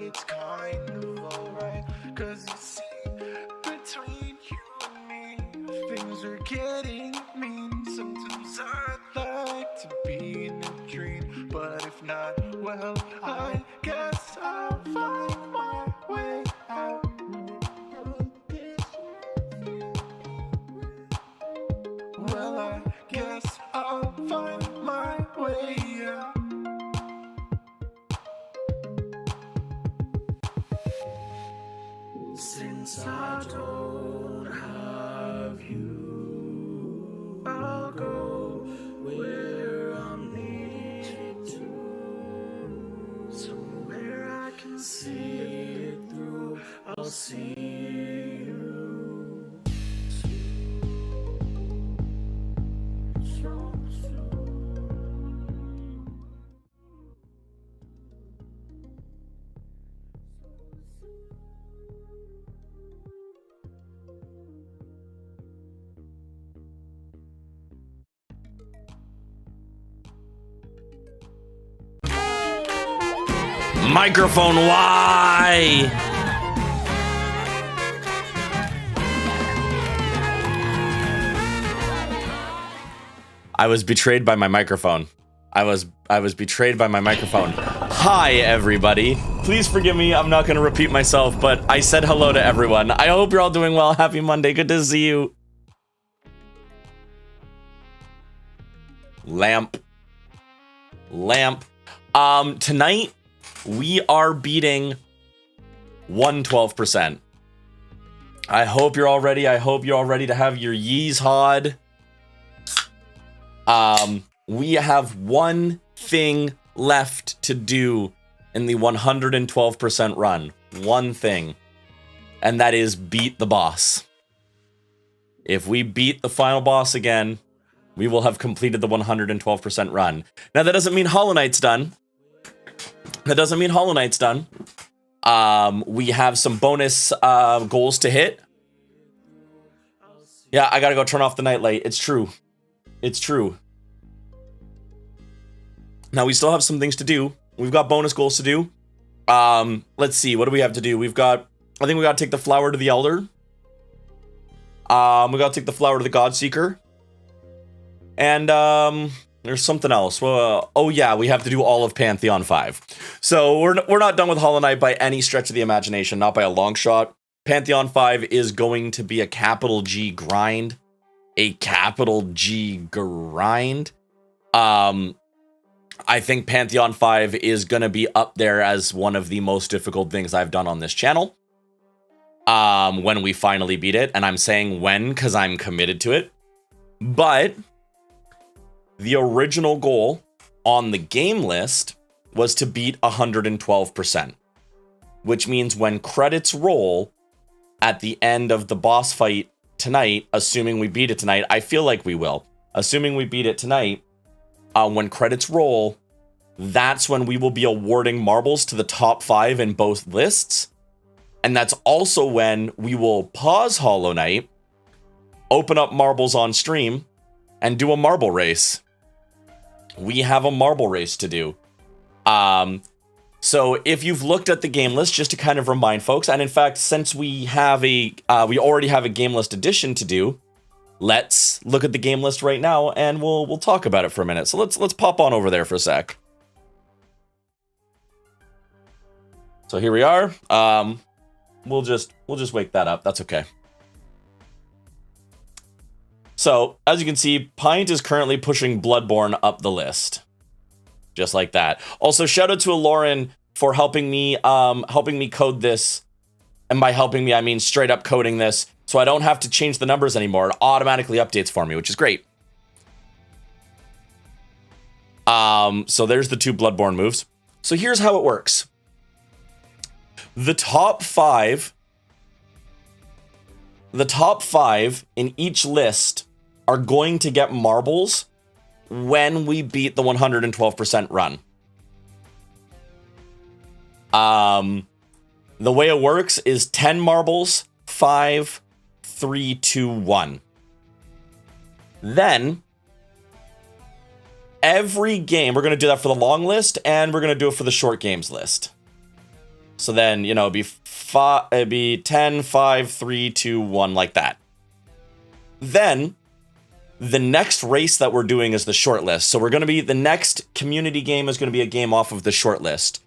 it's kind of alright. Cause you see, between you and me, things are getting mean. Sometimes I'd like to be in a dream, but if not, well, I guess I'll find my way out. Well, I guess I'll find my way out. Since I don't have you, I'll go where I'm needed to. Somewhere I can see it through, I'll see you. Microphone, why? I was betrayed by my microphone. I was betrayed by my microphone. Hi, everybody. Please forgive me, I'm not gonna repeat myself, but I said hello to everyone. I hope you're all doing well. Happy Monday, good to see you. Lamp. Tonight, we are beating 112%. I hope you're all ready. I hope you're all ready to have your yees hod. We have one thing left to do in the 112% run. One thing. And that is beat the boss. If we beat the final boss again, we will have completed the 112% run. Now, that doesn't mean Hollow Knight's done. That doesn't mean Hollow Knight's done. We have some bonus goals to hit. Yeah, I gotta go turn off the nightlight. It's true. It's true. Now, we still have some things to do. We've got bonus goals to do. Let's see. What do we have to do? I think we gotta take the flower to the Elder. We gotta take the flower to the Godseeker. And, there's something else. Well, oh yeah, we have to do all of Pantheon 5. So we're not done with Hollow Knight by any stretch of the imagination, not by a long shot. Pantheon 5 is going to be a capital G grind. A capital G grind. I think Pantheon 5 is going to be up there as one of the most difficult things I've done on this channel. When we finally beat it. And I'm saying when, because I'm committed to it. But the original goal on the game list was to beat 112%, which means when credits roll at the end of the boss fight tonight, assuming we beat it tonight, I feel like we will. Assuming we beat it tonight, when credits roll, that's when we will be awarding marbles to the top 5 in both lists. And that's also when we will pause Hollow Knight, open up marbles on stream, and do a marble race. We have a marble race to do. So if you've looked at the game list, just to kind of remind folks, and in fact, since we have we already have a game list addition to do, let's look at the game list right now, and we'll talk about it for a minute. So let's pop on over there for a sec. So here we are. We'll just wake that up. That's okay. So, as you can see, Pint is currently pushing Bloodborne up the list. Just like that. Also, shout out to Lauren for helping me code this. And by helping me, I mean straight up coding this. So I don't have to change the numbers anymore. It automatically updates for me, which is great. So there's the 2 Bloodborne moves. So here's how it works. The top 5 in each list are going to get marbles when we beat the 112% run. The way it works is 10 marbles, 5, 3, 2, 1. Then, every game, we're going to do that for the long list, and we're going to do it for the short games list. So then, you know, it'd be 10, 5, 3, 2, 1, like that. Then, the next race that we're doing is the shortlist. So the next community game is going to be a game off of the shortlist.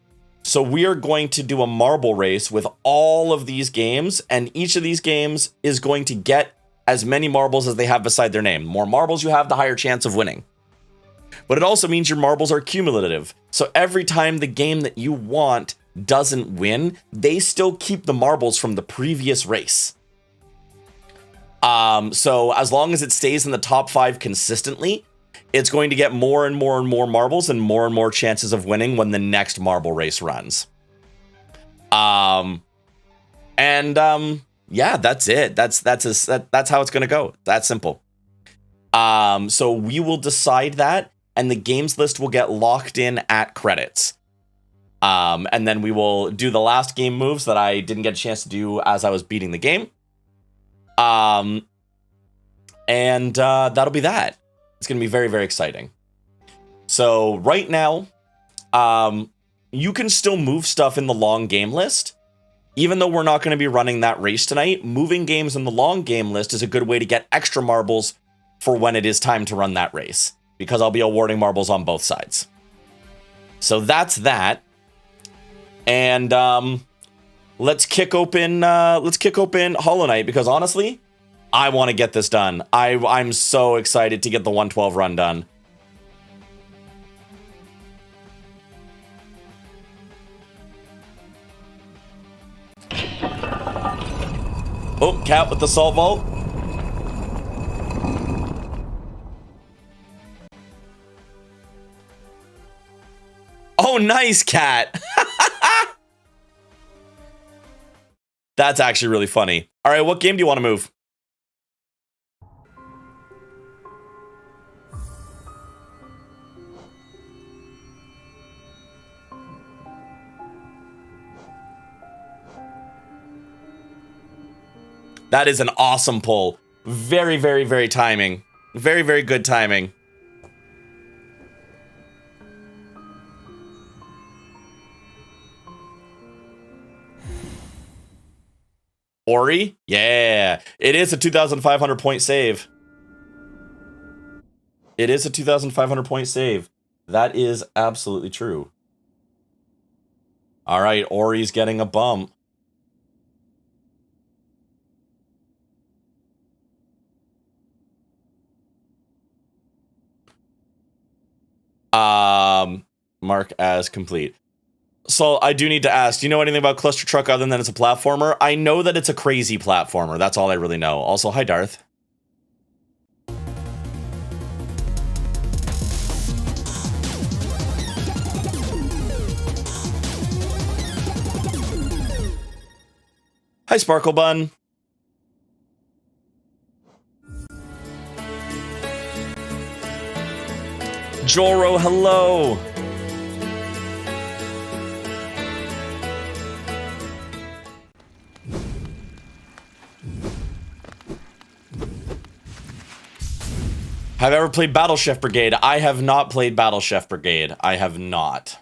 So we are going to do a marble race with all of these games, and each of these games is going to get as many marbles as they have beside their name. The more marbles you have, the higher chance of winning. But it also means your marbles are cumulative. So every time the game that you want doesn't win, they still keep the marbles from the previous race. So as long as it stays in the top 5 consistently, it's going to get more and more and more marbles and more chances of winning when the next marble race runs. Yeah, that's it. That's how it's going to go. That's simple. So we will decide that, and the games list will get locked in at credits. And then we will do the last game moves that I didn't get a chance to do as I was beating the game. That'll be that. It's going to be very, very exciting. So right now, you can still move stuff in the long game list. Even though we're not going to be running that race tonight, moving games in the long game list is a good way to get extra marbles for when it is time to run that race, because I'll be awarding marbles on both sides. So that's that. And let's kick open Hollow Knight, because honestly, I want to get this done. I'm so excited to get the 112 run done. Oh, Cat with the Salt Vault. Oh, nice, Cat. That's actually really funny. All right, what game do you want to move? That is an awesome pull. Very, very, very timing. Very, very good timing. Ori? Yeah. It is a 2,500 point save. It is a 2,500 point save. That is absolutely true. All right, Ori's getting a bump. Mark as complete. So I do need to ask, do you know anything about Cluster Truck other than it's a platformer? I know that it's a crazy platformer. That's all I really know. Also, hi, Darth. Hi, Sparkle Bun. Joro, hello. Have I ever played Battle Chef Brigade? I have not played Battle Chef Brigade. I have not.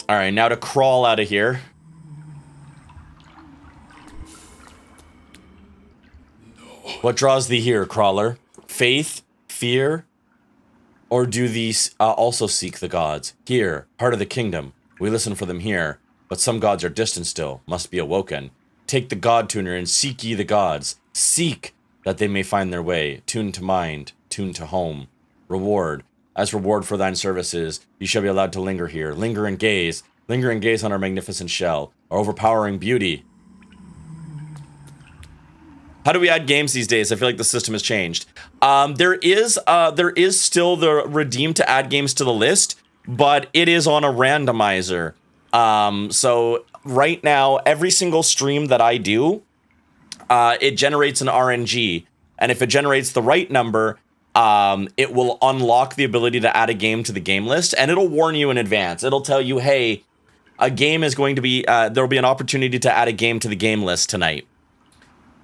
All right, now to crawl out of here. What draws thee here, crawler? Faith, fear, or do these also seek the gods? Here, heart of the kingdom, we listen for them here, but some gods are distant still, must be awoken. Take the god tuner and seek ye the gods. Seek, that they may find their way. Tune to mind, tune to home. Reward, as reward for thine services, you shall be allowed to linger here. Linger and gaze on our magnificent shell, our overpowering beauty. How do we add games these days? I feel like the system has changed. There is still the redeem to add games to the list, but it is on a randomizer. So right now, every single stream that I do, it generates an RNG, and if it generates the right number, it will unlock the ability to add a game to the game list, and it'll warn you in advance. It'll tell you, hey, a game is going to be, there'll be an opportunity to add a game to the game list tonight.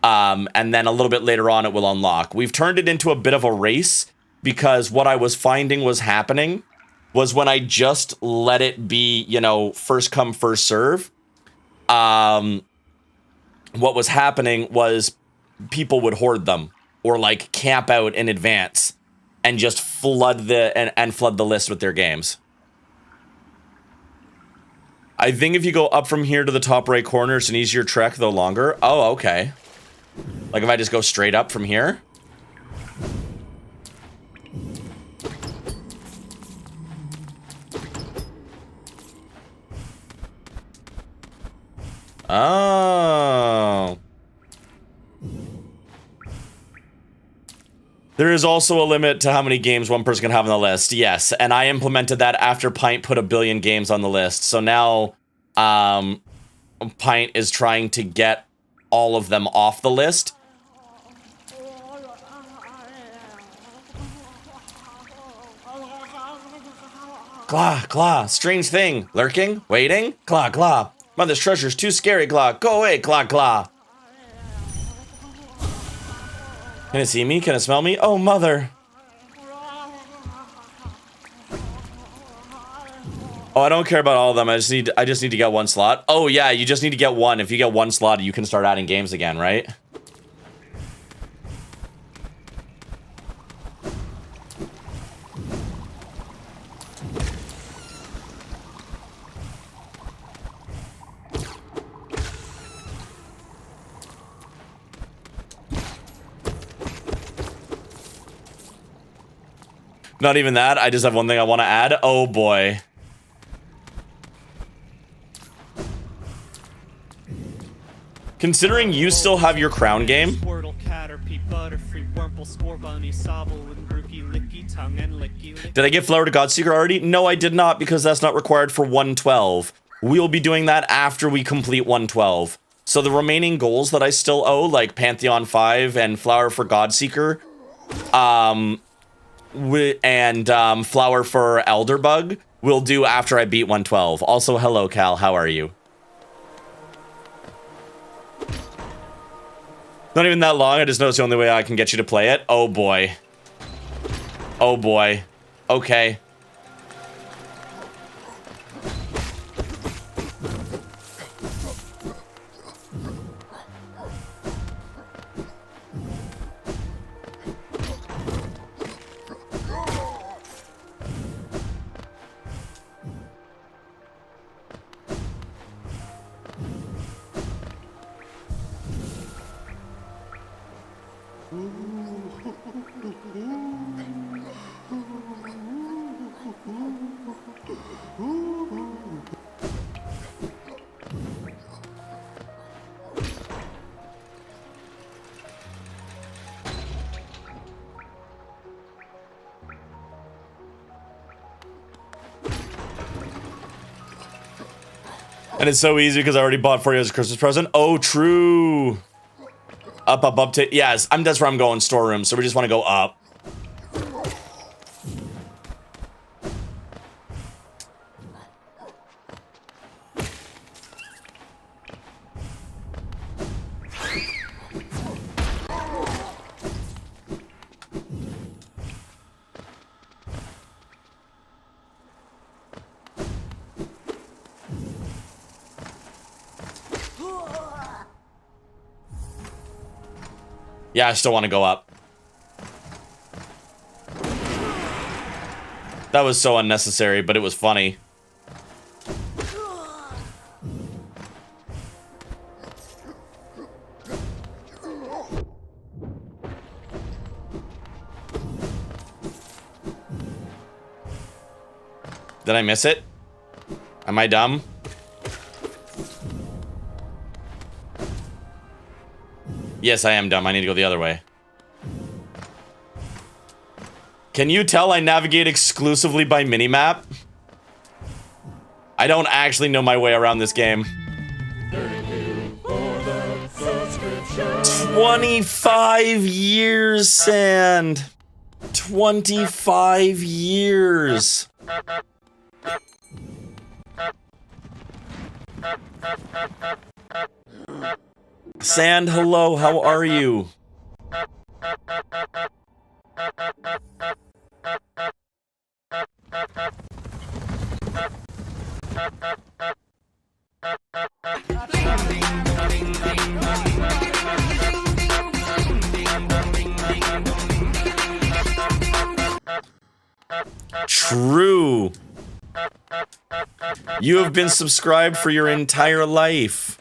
And then a little bit later on, it will unlock. We've turned it into a bit of a race because what I was finding was happening was when I just let it be, you know, first come, first serve. What was happening was people would hoard them or like camp out in advance and just flood and flood the list with their games. I think if you go up from here to the top right corner, it's an easier trek, though longer. Oh, okay. Like if I just go straight up from here. Oh. There is also a limit to how many games one person can have on the list. Yes, and I implemented that after Pint put 1 billion games on the list. So now Pint is trying to get all of them off the list. Claw, claw, strange thing. Lurking, waiting, claw, claw. Mother's treasure's too scary, claw. Go away, claw, claw. Can it see me? Can it smell me? Oh, mother. Oh, I don't care about all of them. I just need to get one slot. Oh, yeah, you just need to get one. If you get one slot, you can start adding games again, right? Not even that. I just have one thing I want to add. Oh, boy. Considering you still have your crown game. Did I get Flower to Godseeker already? No, I did not, because that's not required for 112. We'll be doing that after we complete 112. So the remaining goals that I still owe, like Pantheon 5 and Flower for Godseeker, and Flower for Elderbug, we'll do after I beat 112. Also, hello, Cal. How are you? Not even that long. I just know it's the only way I can get you to play it. Oh, boy. Oh, boy. Okay. And it's so easy because I already bought for you as a Christmas present. Oh, true. Up to... Yes, that's where I'm going, storeroom. So we just want to go up. Yeah, I still want to go up. That was so unnecessary, but it was funny. Did I miss it? Am I dumb? Yes, I am dumb. I need to go the other way. Can you tell I navigate exclusively by minimap? I don't actually know my way around this game. 25 years, Sand. 25 years. Sand, hello, how are you? True. You have been subscribed for your entire life.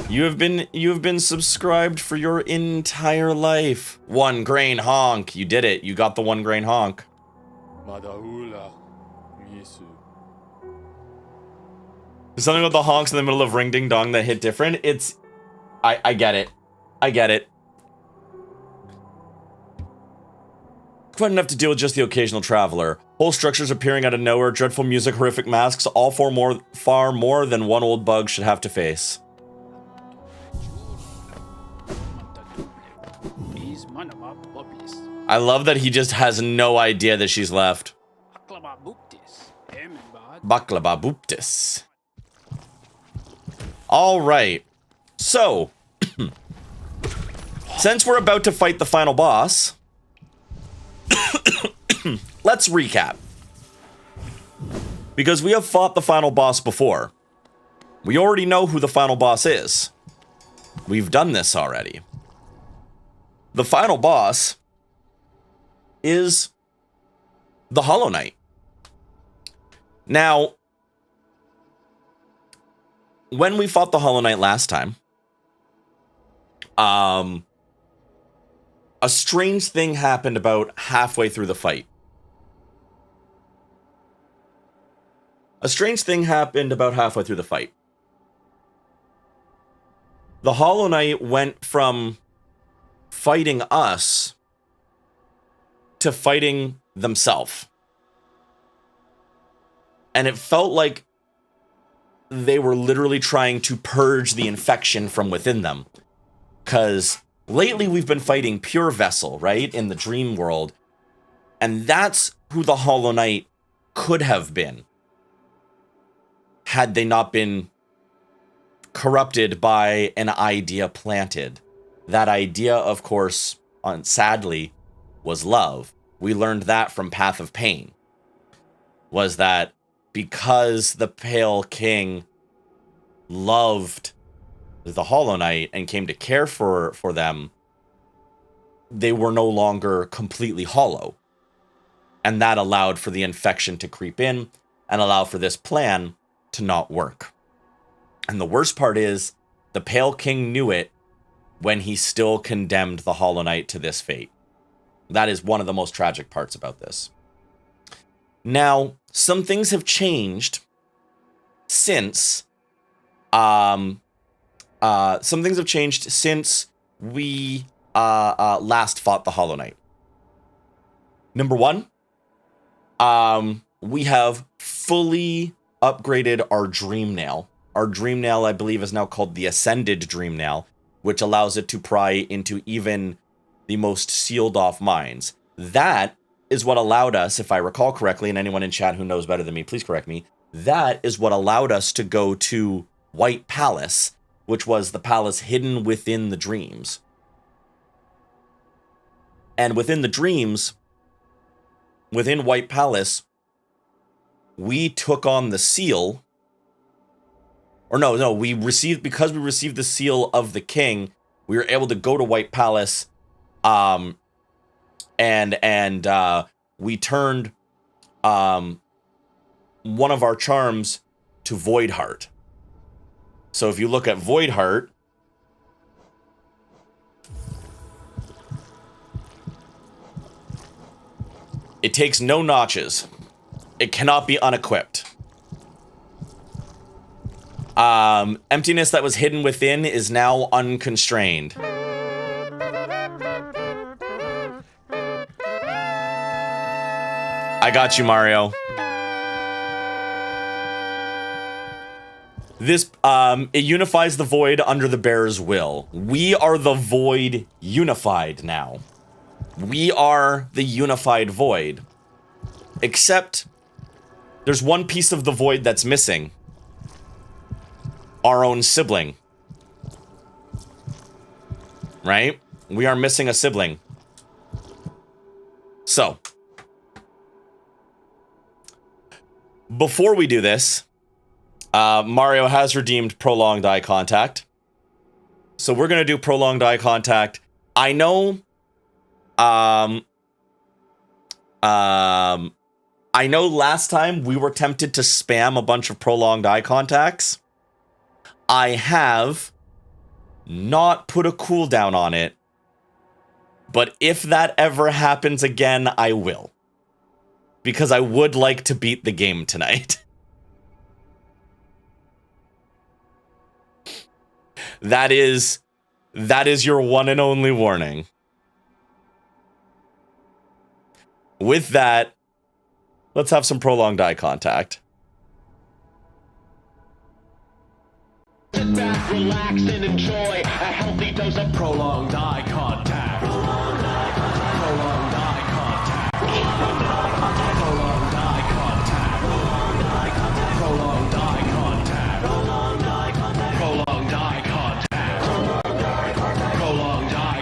You have been subscribed for your entire life. 1 grain honk. You did it. You got the 1 grain honk. There's something about the honks in the middle of Ring Ding Dong that hit different. It's... I get it. I get it. Quite enough to deal with just the occasional traveler. Whole structures appearing out of nowhere, dreadful music, horrific masks, all far more than one old bug should have to face. I love that he just has no idea that she's left. Baklava booptis. Alright. So, since we're about to fight the final boss, let's recap. Because we have fought the final boss before. We already know who the final boss is. We've done this already. The final boss is the Hollow Knight. Now, when we fought the Hollow Knight last time, a strange thing happened about halfway through the fight. A strange thing happened about halfway through the fight. The Hollow Knight went from fighting us to fighting themselves. And it felt like they were literally trying to purge the infection from within them. Because lately we've been fighting Pure Vessel, right? In the dream world. And that's who the Hollow Knight could have been. Had they not been corrupted by an idea planted. That idea, of course, sadly, was love. We learned that from Path of Pain. Was that because the Pale King loved the Hollow Knight and came to care for them, they were no longer completely hollow. And that allowed for the infection to creep in and allow for this plan to not work. And the worst part is, the Pale King knew it when he still condemned the Hollow Knight to this fate. That is one of the most tragic parts about this. Now, some things have changed since we last fought the Hollow Knight. Number one, we have fully upgraded our Dream Nail. Our Dream Nail, I believe, is now called the Ascended Dream Nail, which allows it to pry into even the most sealed off mines. That is what allowed us, if I recall correctly, and anyone in chat who knows better than me, please correct me, that is what allowed us to go to White Palace, which was the palace hidden within the dreams. And within the dreams, within White Palace, we took on the seal. Or no, because we received the seal of the king, we were able to go to White Palace, and we turned one of our charms to Void Heart. So if you look at Void Heart, it takes no notches. It cannot be unequipped. Emptiness that was hidden within is now unconstrained. I got you, Mario. This, it unifies the void under the bearer's will. We are the void unified now. We are the unified void. Except, There's one piece of the void that's missing. Our own sibling. Right? We are missing a sibling. So, before we do this, Mario has redeemed prolonged eye contact. So we're going to do prolonged eye contact. I know, I know last time we were tempted to spam a bunch of prolonged eye contacts. I have not put a cooldown on it. But if that ever happens again, I will. Because I would like to beat the game tonight. That is your one and only warning. With that, let's have some prolonged eye contact. Sit back, relax, and enjoy a healthy dose of prolonged eye contact. Prolonged eye contact. Prolonged eye contact. Prolonged eye contact. Prolonged eye contact. Prolonged eye contact. Prolonged eye contact. Prolonged eye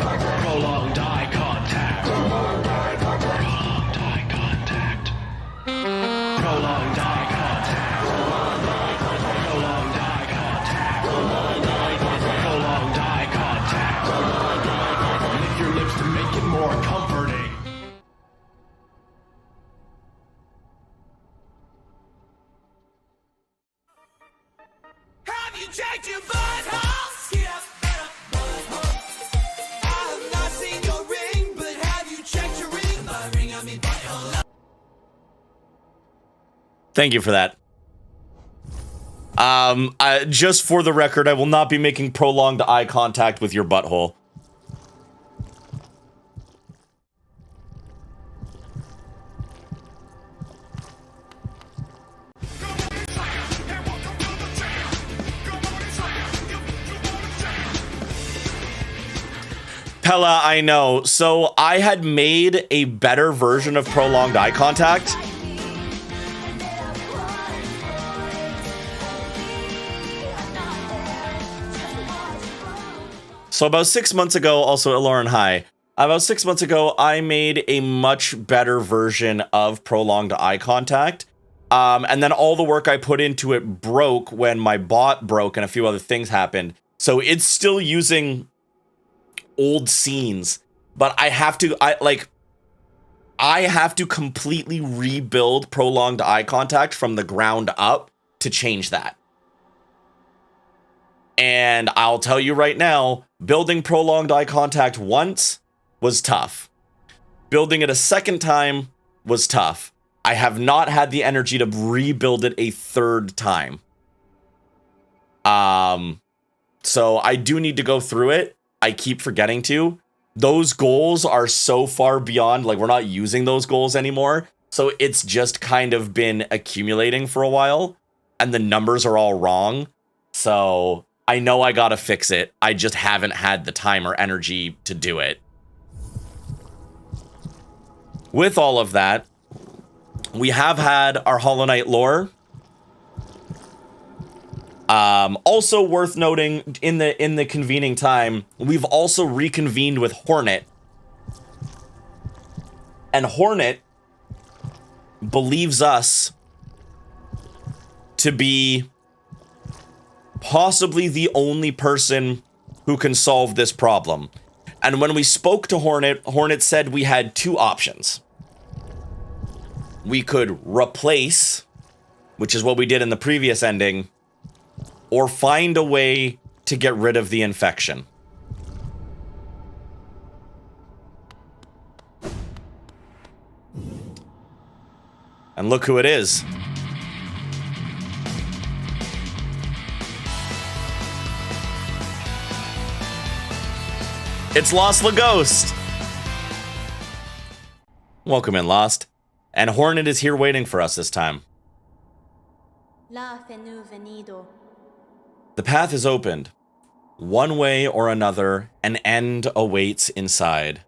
contact. Prolonged eye contact. Prolonged eye contact. Prolonged eye contact. Prolonged eye contact. Prolonged eye contact. More comforting. Have you checked your butthole? Get up, better, butthole. I have not seen your ring, but have you checked your ring? My ring, I mean butthole. Thank you for that. Just for the record, I will not be making prolonged eye contact with your butthole. Pella, I know. So I had made a better version of prolonged eye contact. So about 6 months ago, also Lauren, hi. About 6 months ago, I made a much better version of prolonged eye contact. And then all the work I put into it broke when my bot broke and a few other things happened. So it's still using old scenes, but I have to completely rebuild prolonged eye contact from the ground up to change that. And I'll tell you right now, building prolonged eye contact once was tough. Building it a second time was tough. I have not had the energy to rebuild it a third time. So I do need to go through it. I keep forgetting to. Those goals are so far beyond, like, we're not using those goals anymore. So it's just kind of been accumulating for a while, and the numbers are all wrong. So I know I gotta fix it. I just haven't had the time or energy to do it. With all of that, we have had our Hollow Knight lore. Also worth noting, in the convening time, we've also reconvened with Hornet. And Hornet believes us to be possibly the only person who can solve this problem. And when we spoke to Hornet, Hornet said we had two options. We could replace, which is what we did in the previous ending, or find a way to get rid of the infection. And look who it is. It's Lost Laghost! Welcome in, Lost. And Hornet is here waiting for us this time. The path is opened. One way or another, an end awaits inside.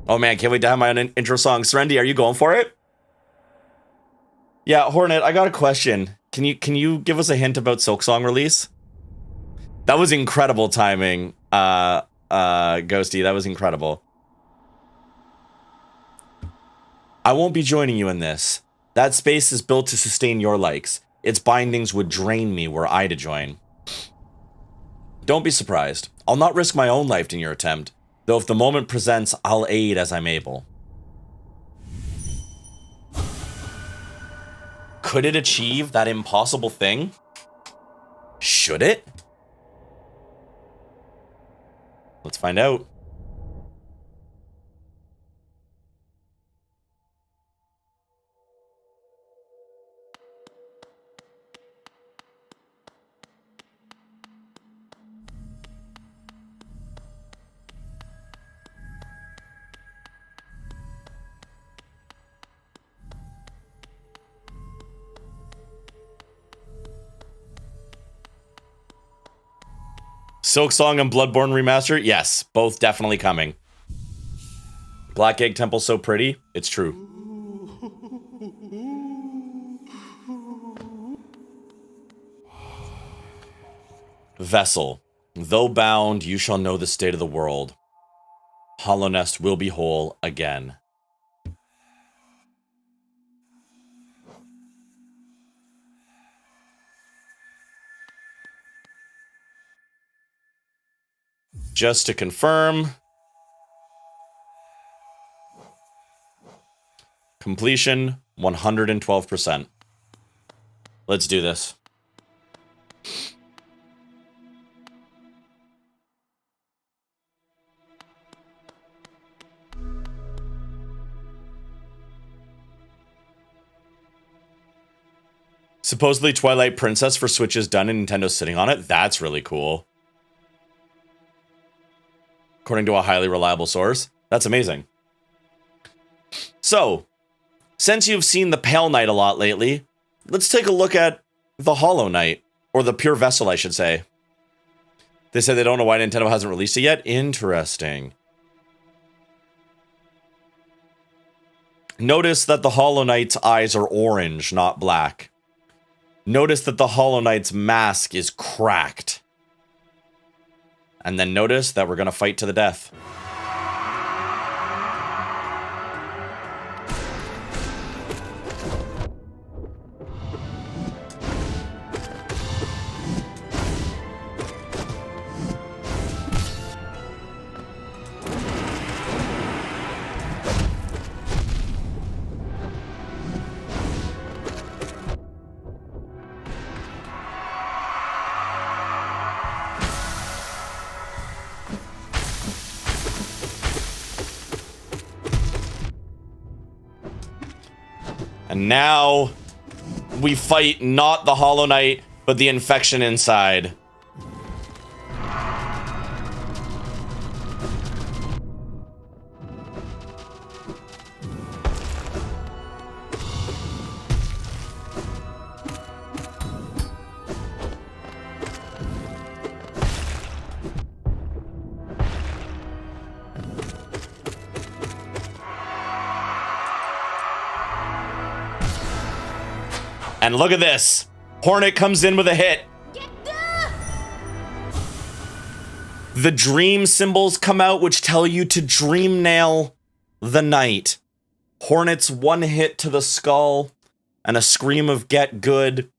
Oh man, can't wait to have my own intro song. Serendy, are you going for it? Yeah, Hornet, I got a question. Can you give us a hint about Silksong release? That was incredible timing, Ghosty. That was incredible. I won't be joining you in this. That space is built to sustain your likes. Its bindings would drain me were I to join. Don't be surprised. I'll not risk my own life in your attempt, though if the moment presents, I'll aid as I'm able. Could it achieve that impossible thing? Should it? Let's find out. Silksong and Bloodborne Remaster? Yes, both definitely coming. Black Egg Temple so pretty? It's true. Vessel. Though bound, you shall know the state of the world. Hollow Nest will be whole again. Just to confirm, completion 112%. Let's do this. Supposedly Twilight Princess for Switch is done and Nintendo's sitting on it. That's really cool. According to a highly reliable source. That's amazing. So, since you've seen the Pale Knight a lot lately, let's take a look at the Hollow Knight, or the Pure Vessel, I should say. They say they don't know why Nintendo hasn't released it yet. Interesting. Notice that the Hollow Knight's eyes are orange, not black. Notice that the Hollow Knight's mask is cracked. And then notice that we're going to fight to the death. And now we fight not the Hollow Knight, but the infection inside. And look at this. Hornet comes in with a hit. The dream symbols come out, which tell you to dream nail the knight. Hornet's one hit to the skull and a scream of get good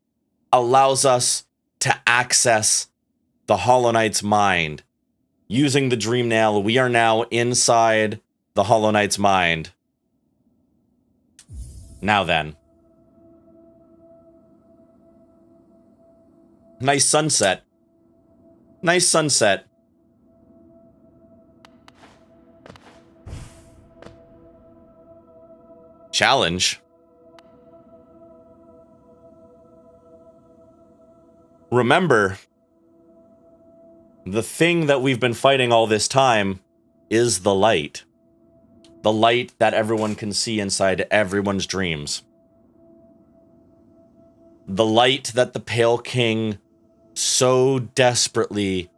allows us to access the Hollow Knight's mind. Using the dream nail, we are now inside the Hollow Knight's mind. Now then. Nice sunset. Nice sunset. Challenge. Remember, the thing that we've been fighting all this time is the light. The light that everyone can see inside everyone's dreams. The light that the Pale King so desperately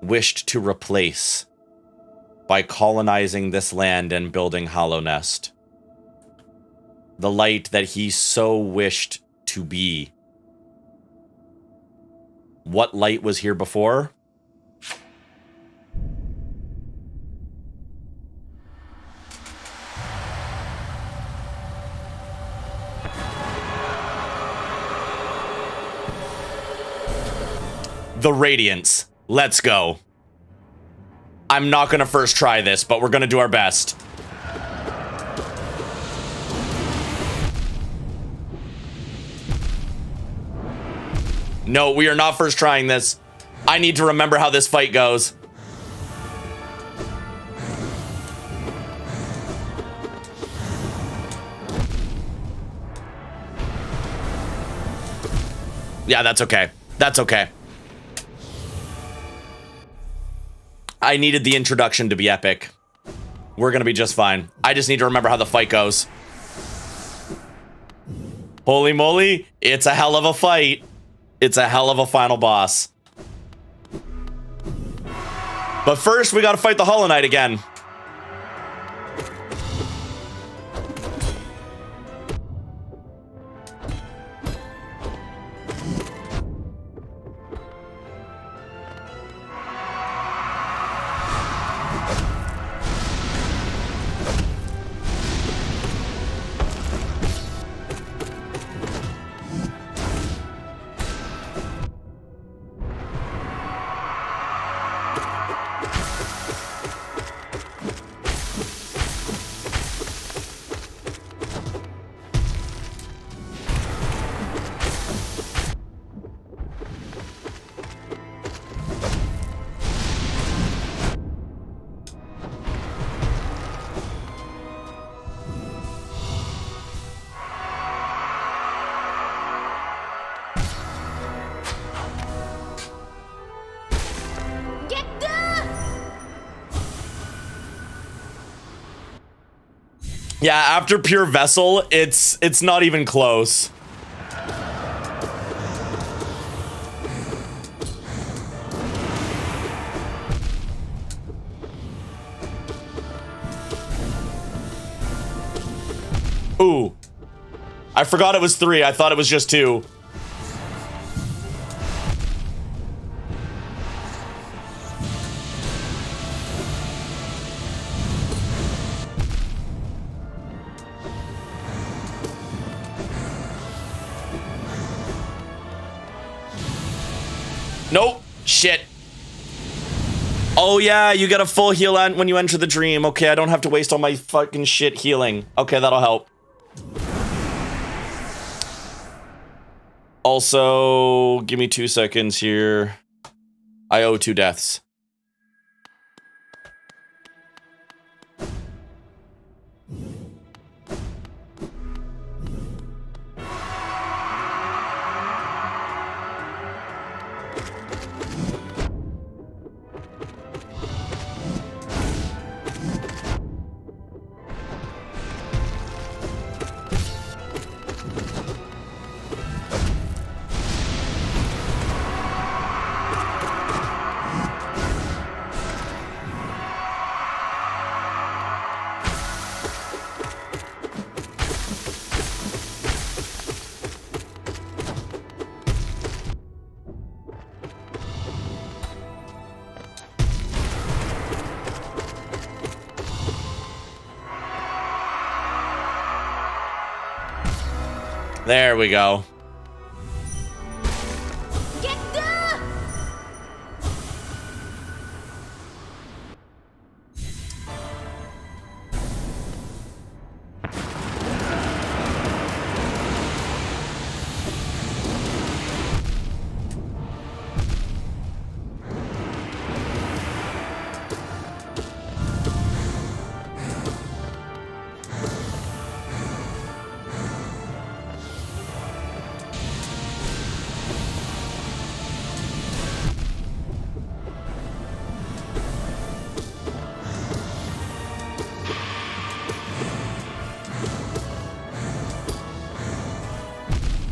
wished to replace by colonizing this land and building Hollow Nest. The light that he so wished to be. What light was here before? The Radiance. Let's go. I'm not gonna first try this, but we're gonna do our best. No, we are not first trying this. I need to remember how this fight goes. Yeah, that's okay. That's okay. I needed the introduction to be epic. We're gonna be just fine. I just need to remember how the fight goes. Holy moly, it's a hell of a fight. It's a hell of a final boss. But first, we gotta fight the Hollow Knight again. Yeah, after Pure Vessel, it's not even close. Ooh. I forgot it was 3. I thought it was just 2. Nope. Shit. Oh, yeah, you get a full heal when you enter the dream. Okay, I don't have to waste all my fucking shit healing. Okay, that'll help. Also, give me 2 seconds here. I owe 2 deaths. There we go.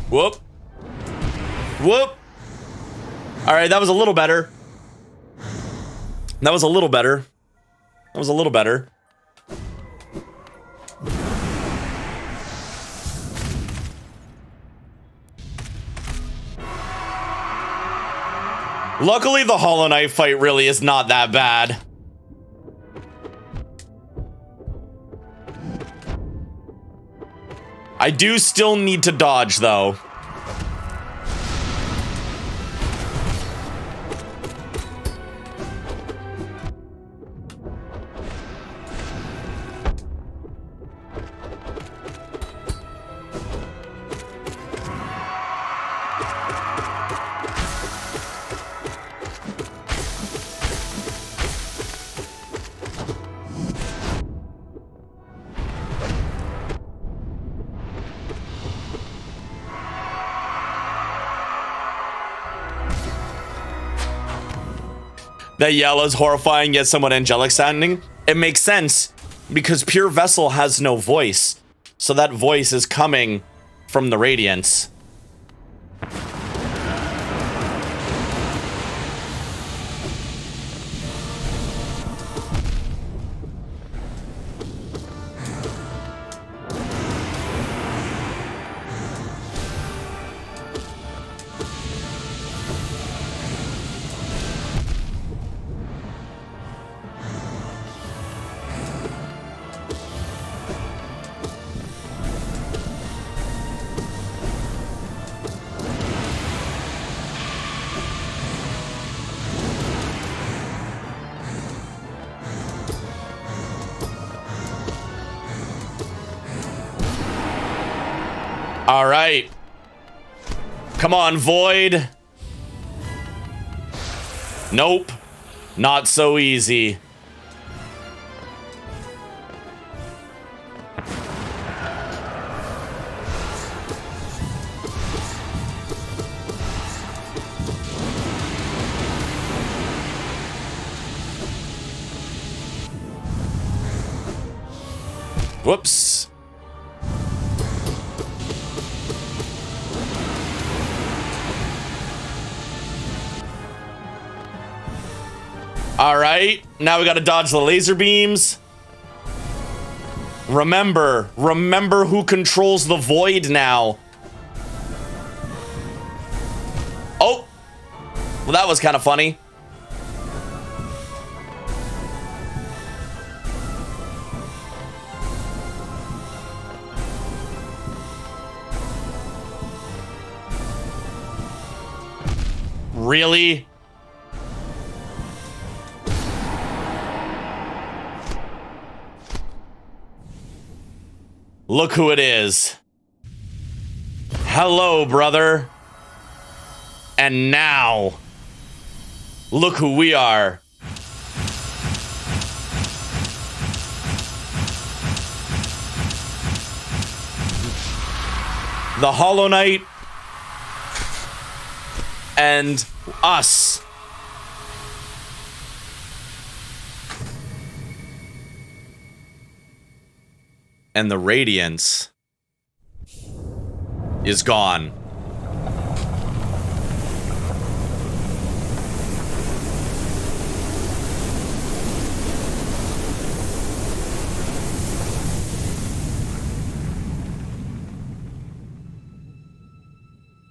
Whoop. Whoop. All right, that was a little better. That was a little better. That was a little better. Luckily, the Hollow Knight fight really is not that bad. I do still need to dodge, though. That yell is horrifying yet somewhat angelic sounding. It makes sense because Pure Vessel has no voice. So that voice is coming from the Radiance. All right. Come on, Void. Nope. Not so easy. Whoops. All right, now we gotta dodge the laser beams. Remember who controls the void now. Oh, well, that was kind of funny. Really? Look who it is. Hello, brother. And now, look who we are. The Hollow Knight and us. And the Radiance is gone.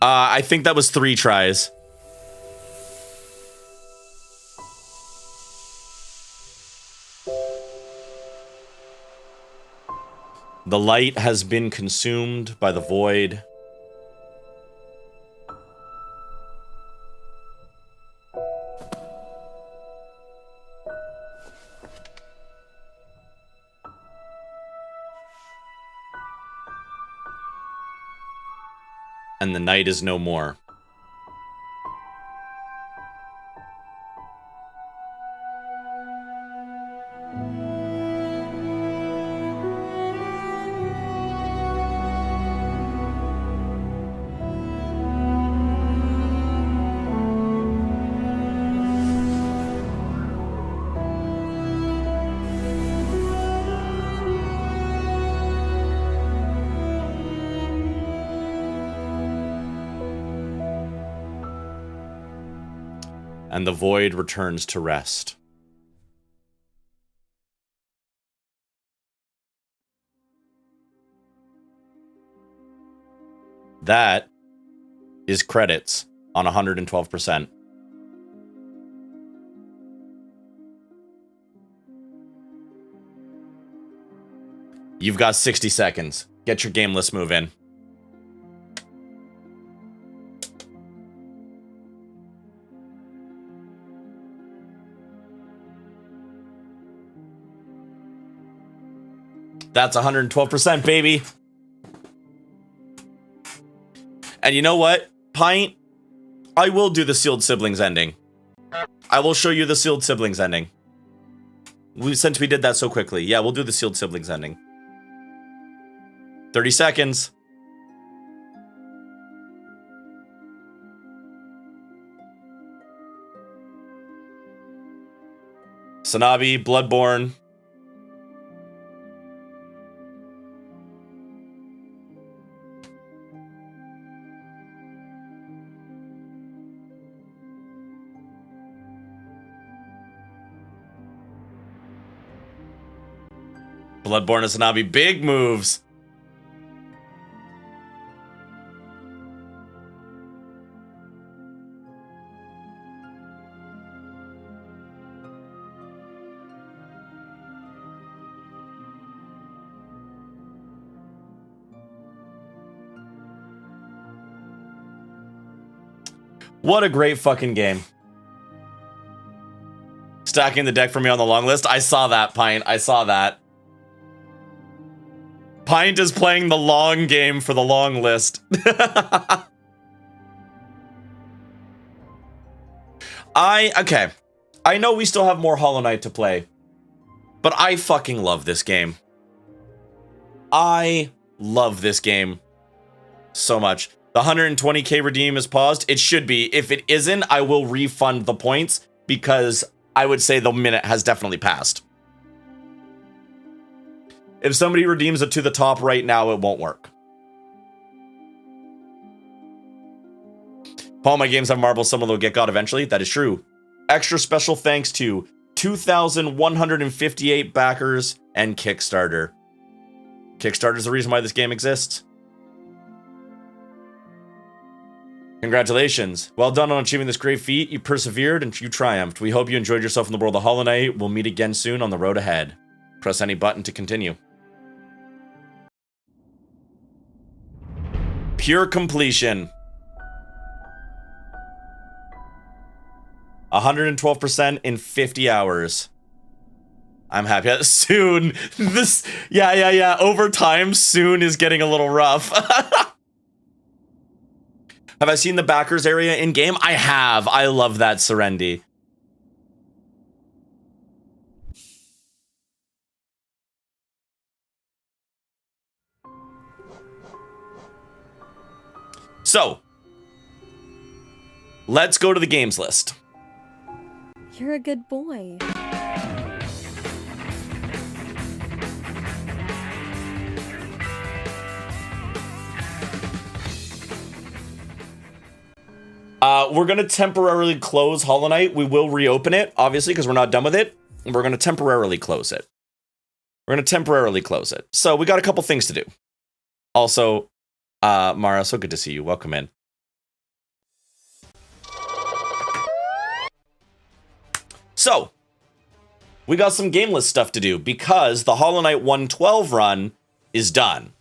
I think that was 3 tries. The light has been consumed by the void. And the night is no more. And the void returns to rest. That is credits on 112%. You've got 60 seconds. Get your game list move in. That's 112%, baby. And you know what, Pint? I will do the Sealed Siblings ending. I will show you the Sealed Siblings ending. Since we did that so quickly. Yeah, we'll do the Sealed Siblings ending. 30 seconds. Sanabi, Bloodborne. Bloodborne and Sanabi, big moves. What a great fucking game. Stacking the deck for me on the long list. I saw that, Pint. I saw that. Pint is playing the long game for the long list. Okay. I know we still have more Hollow Knight to play, but I fucking love this game. I love this game so much. The 120k redeem is paused. It should be. If it isn't, I will refund the points because I would say the minute has definitely passed. If somebody redeems it to the top right now, it won't work. All my games have marbles, some of them will get got eventually. That is true. Extra special thanks to 2,158 backers and Kickstarter. Kickstarter is the reason why this game exists. Congratulations. Well done on achieving this great feat. You persevered and you triumphed. We hope you enjoyed yourself in the world of Hollow Knight. We'll meet again soon on the road ahead. Press any button to continue. Pure completion. 112% in 50 hours. I'm happy. Soon. This, yeah. Over time, soon is getting a little rough. Have I seen the backers area in game? I have. I love that Serendi. So, let's go to the games list. You're a good boy. We're going to temporarily close Hollow Knight. We will reopen it, obviously, because we're not done with it. We're going to temporarily close it. So we got a couple things to do. Also, Mara, so good to see you. Welcome in. So, we got some game list stuff to do because the Hollow Knight 112 run is done.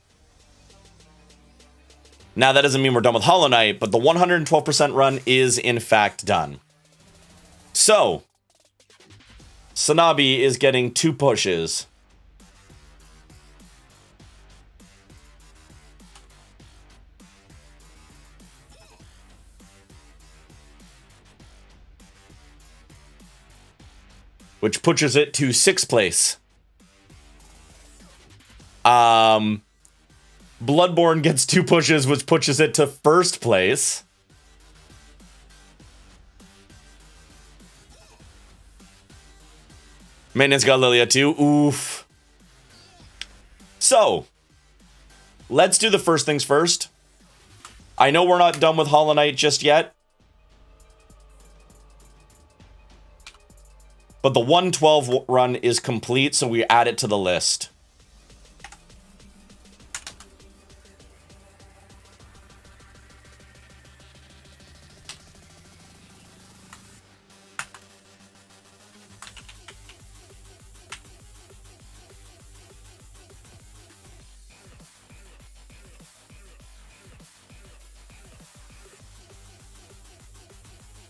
Now, that doesn't mean we're done with Hollow Knight, but the 112% run is, in fact, done. So, Sanabi is getting 2 pushes. Which pushes it to 6th place. Bloodborne gets 2 pushes, which pushes it to 1st place. Maintenance got Lilia too. Oof. So, let's do the first things first. I know we're not done with Hollow Knight just yet. But the 112 run is complete, so we add it to the list.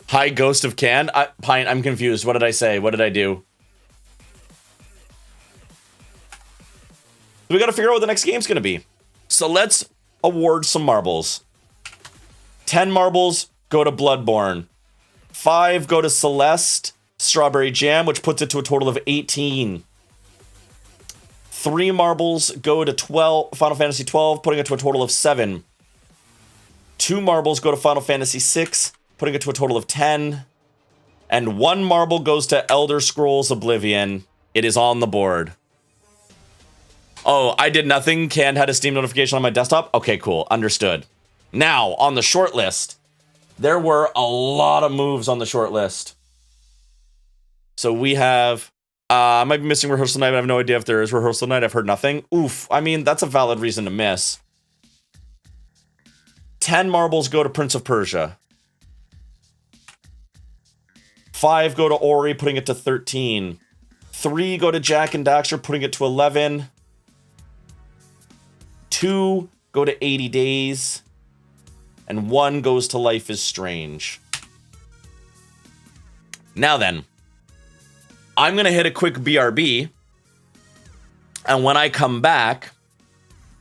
Hi, Ghost of Can. Pine, I'm confused. What did I say? What did I do? We got to figure out what the next game's going to be. So let's award some marbles. 10 marbles go to Bloodborne. 5 go to Celeste Strawberry Jam, which puts it to a total of 18. 3 marbles go to Final Fantasy 12, putting it to a total of 7. 2 marbles go to Final Fantasy 6, putting it to a total of 10. And 1 marble goes to Elder Scrolls Oblivion. It is on the board. Oh, I did nothing. Canned had a Steam notification on my desktop. Okay, cool. Understood. Now, on the short list, there were a lot of moves on the short list. So we have... I might be missing rehearsal night, but I have no idea if there is rehearsal night. I've heard nothing. Oof. I mean, that's a valid reason to miss. 10 marbles go to Prince of Persia. 5 go to Ori, putting it to 13. 3 go to Jack and Daxter, putting it to 11. 2 go to 80 Days. And 1 goes to Life is Strange. Now then, I'm going to hit a quick BRB. And when I come back,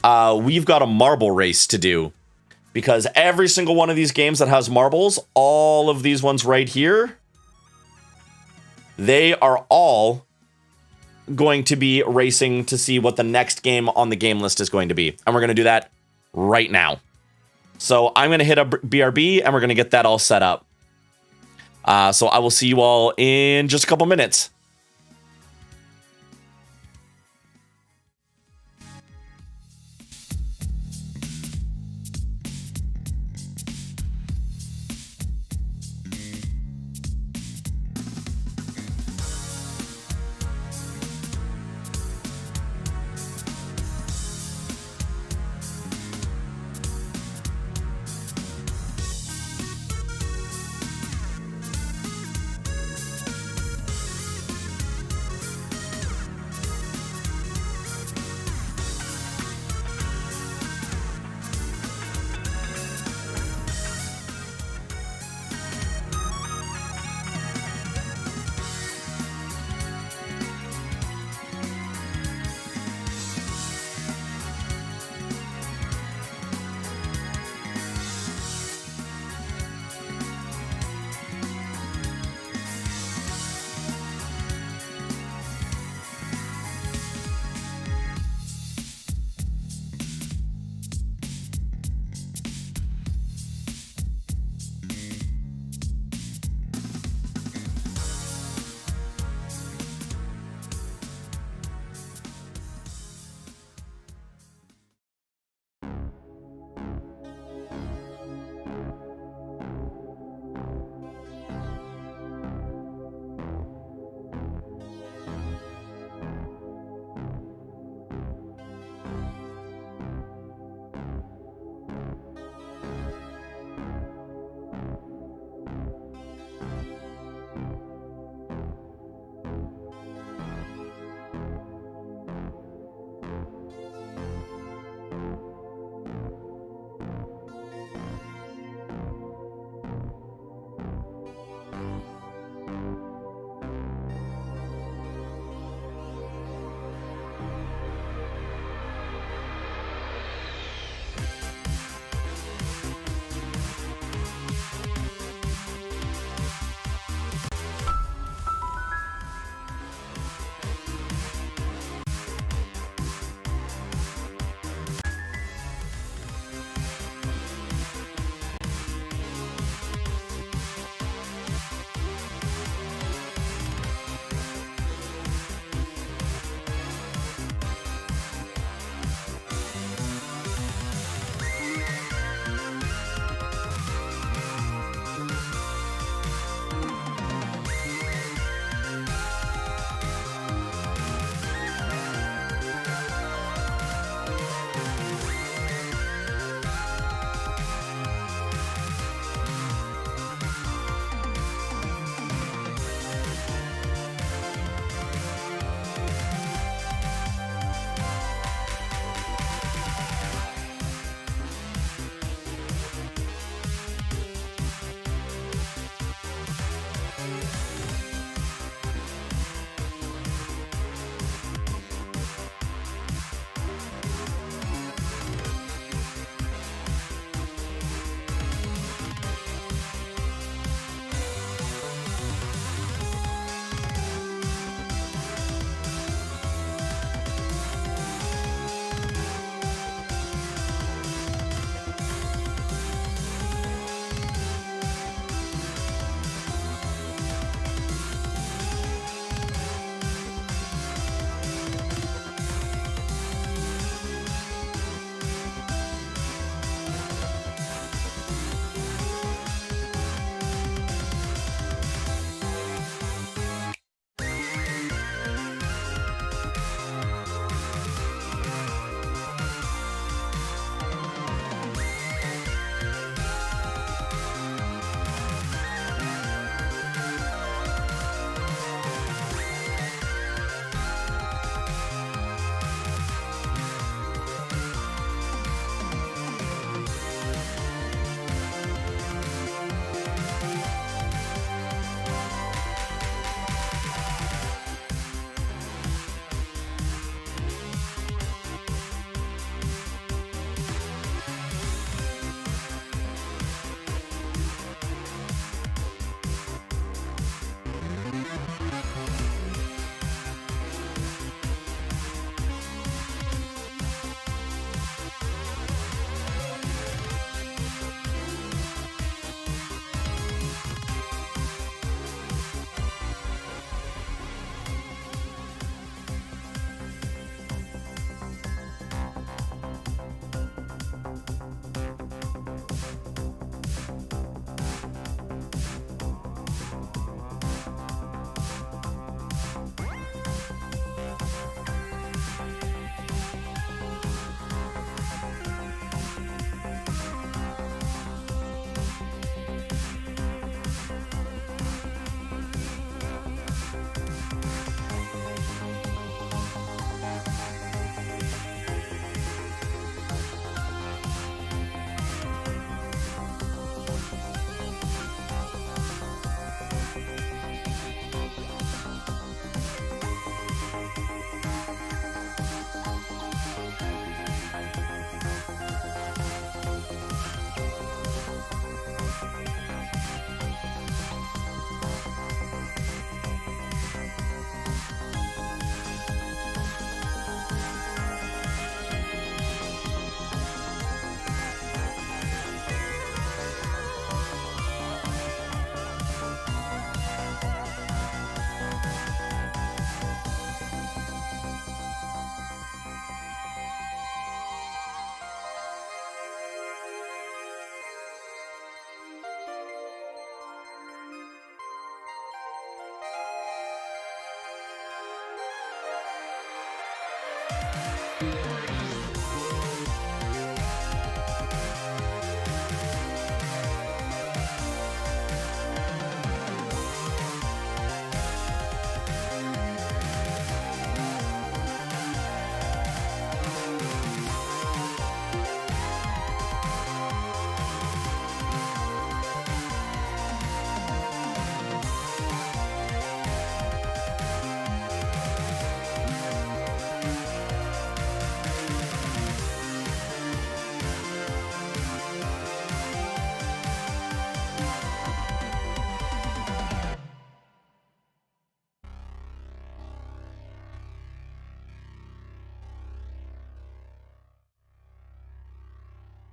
we've got a marble race to do. Because every single one of these games that has marbles, all of these ones right here, they are all going to be racing to see what the next game on the game list is going to be. And we're going to do that right now. So I'm going to hit a BRB and we're going to get that all set up. So I will see you all in just a couple minutes.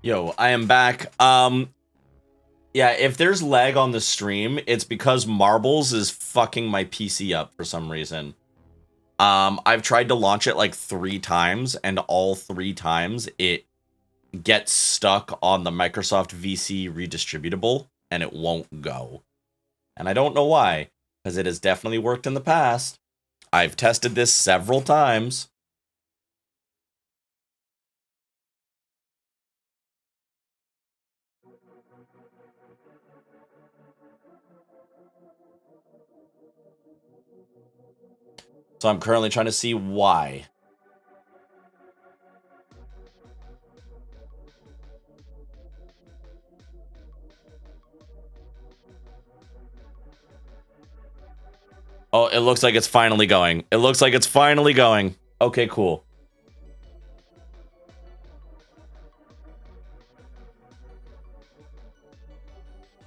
Yo, I am back. Yeah, if there's lag on the stream, it's because Marbles is fucking my PC up for some reason. I've tried to launch it like 3 times, and all 3 times it gets stuck on the Microsoft VC redistributable, and it won't go. And I don't know why, because it has definitely worked in the past. I've tested this several times. So I'm currently trying to see why. Oh, it looks like it's finally going. It looks like it's finally going. Okay, cool.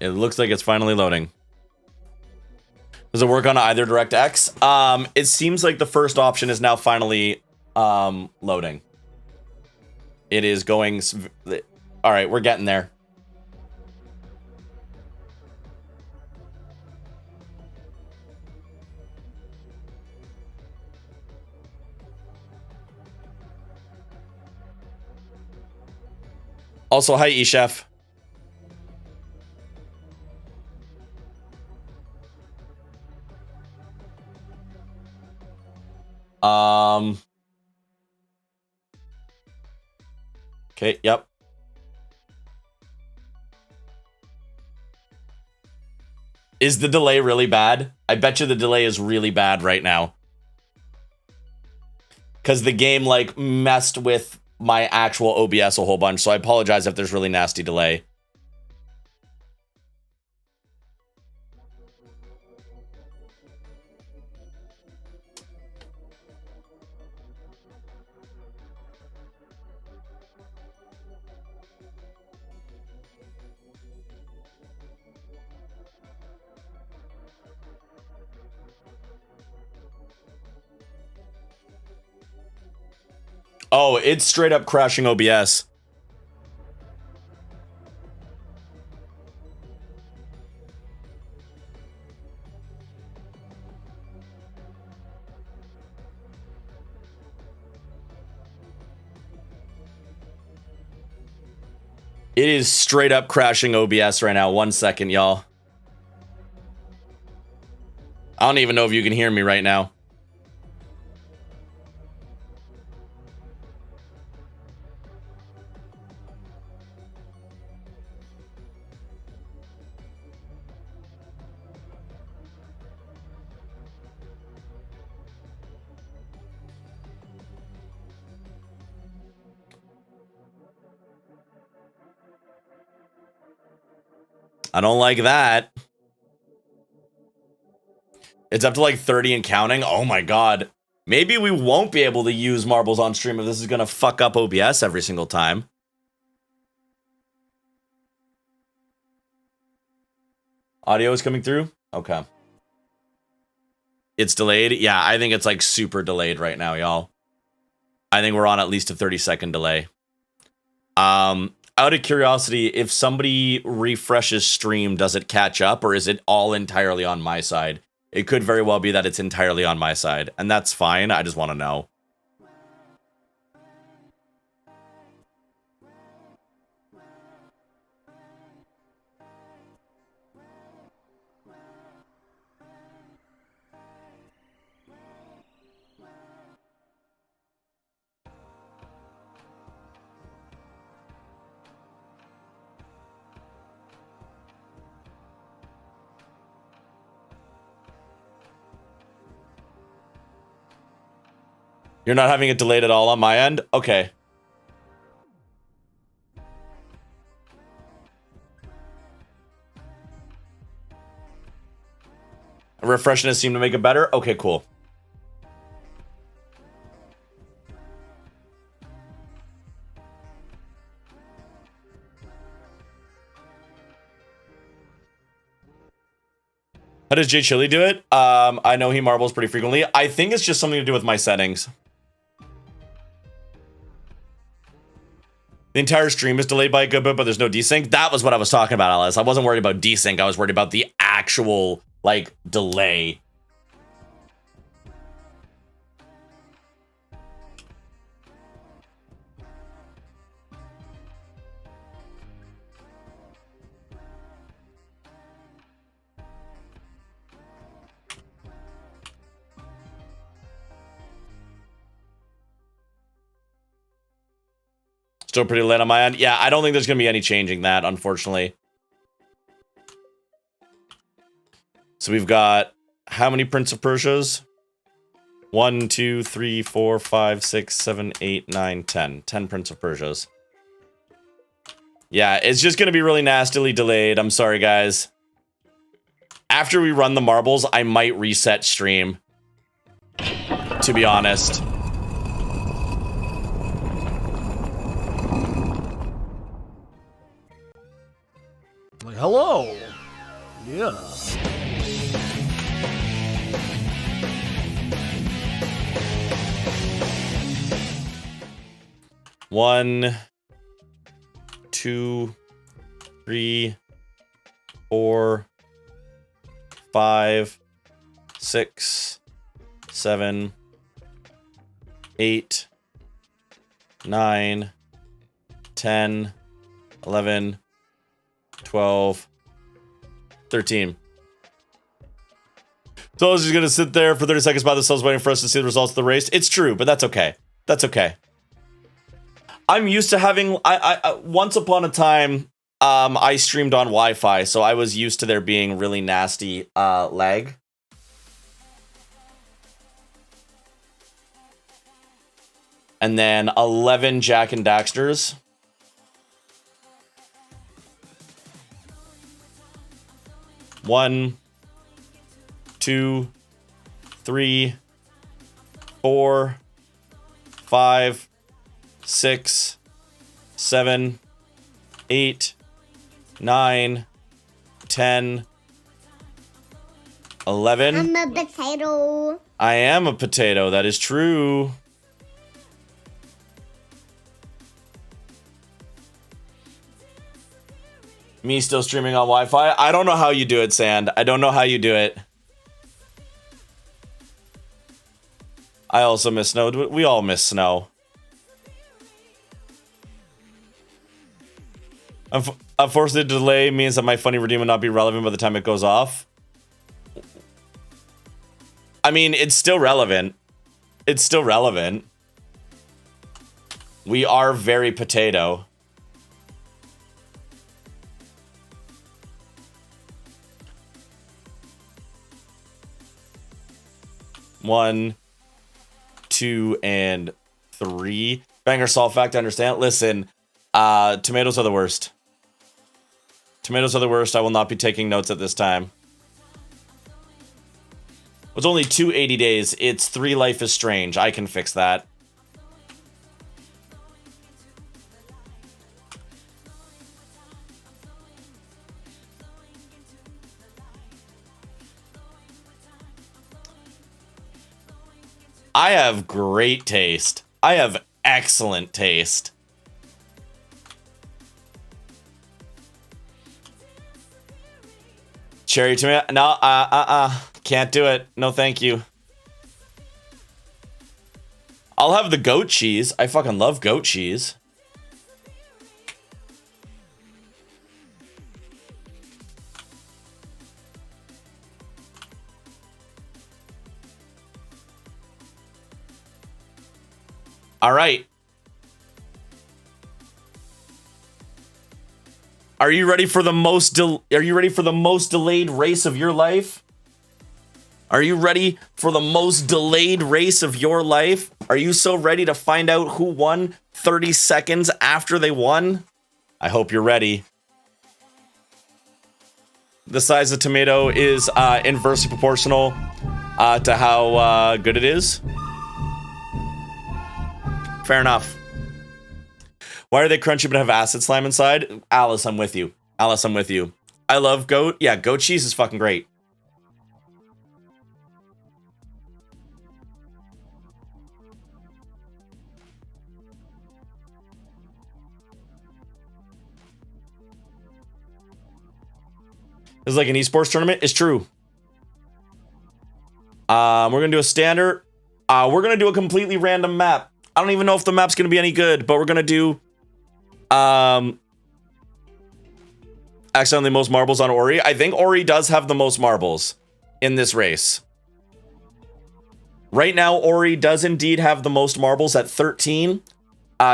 It looks like it's finally loading. Does it work on either DirectX? It seems like the first option is now finally loading. It is going... All right, we're getting there. Also, hi, eChef. Okay, yep. Is the delay really bad? I bet you the delay is really bad right now. Because the game, like, messed with my actual OBS a whole bunch, so I apologize if there's really nasty delay. Oh, it's straight up crashing OBS. It is straight up crashing OBS right now. 1 second, y'all. I don't even know if you can hear me right now. I don't like that. It's up to like 30 and counting. Oh my god. Maybe we won't be able to use marbles on stream if this is gonna fuck up OBS every single time. Audio is coming through? Okay. It's delayed? Yeah, I think it's like super delayed right now, y'all. I think we're on at least a 30-second delay. Out of curiosity, if somebody refreshes stream, does it catch up, or is it all entirely on my side? It could very well be that it's entirely on my side, and that's fine. I just want to know. You're not having it delayed at all on my end? Okay. Refreshing it seemed to make it better? Okay, cool. How does Jay Chili do it? I know he marbles pretty frequently. I think it's just something to do with my settings. The entire stream is delayed by a good bit, but there's no desync. That was what I was talking about, Alice. I wasn't worried about desync. I was worried about the actual, like, delay. Still pretty late on my end. Yeah, I don't think there's going to be any changing that, unfortunately. So we've got how many Prince of Persias? 1, 2, 3, 4, 5, 6, 7, 8, 9, 10. 10 Prince of Persias. Yeah, it's just going to be really nastily delayed. I'm sorry, guys. After we run the marbles, I might reset stream. To be honest. Like, hello. Yeah. One, 2, 3, 4, 5, 6, 7, 8, 9, 10, 11, 12, 13. So I was just gonna sit there for 30 seconds by themselves waiting for us to see the results of the race. It's true, but that's okay. That's okay. I'm used to having, I once upon a time, I streamed on Wi-Fi, so I was used to there being really nasty lag. And then 11 Jack and Daxters. One, 2, 3, 4, 5, 6, 7, 8, 9, 10, 11. I'm a potato. I am a potato. That is true. Me still streaming on Wi-Fi. I don't know how you do it, Sand. I don't know how you do it. I also miss snow. We all miss snow. Unfortunately, the delay means that my funny redeem will not be relevant by the time it goes off. I mean, it's still relevant. It's still relevant. We are very potato. One, 2, and 3. Banger salt fact, I understand. Listen, tomatoes are the worst. Tomatoes are the worst. I will not be taking notes at this time. It's only 280 days. It's 3 Life is Strange. I can fix that. I have great taste. I have excellent taste. Cherry tomato? No, can't do it. No, thank you. I'll have the goat cheese. I fucking love goat cheese. All right. Are you ready for the most delayed race of your life? Are you ready for the most delayed race of your life? Are you so ready to find out who won 30 seconds after they won? I hope you're ready. The size of tomato is inversely proportional to how good it is. Fair enough. Why are they crunchy but have acid slime inside? Alice, I'm with you. Alice, I'm with you. I love goat. Yeah, goat cheese is fucking great. It's like an esports tournament. It's true. We're gonna do a standard. We're gonna do a completely random map. I don't even know if the map's gonna be any good, but we're gonna do accidentally most marbles on Ori. I think Ori does have the most marbles in this race. Right now, Ori does indeed have the most marbles at 13.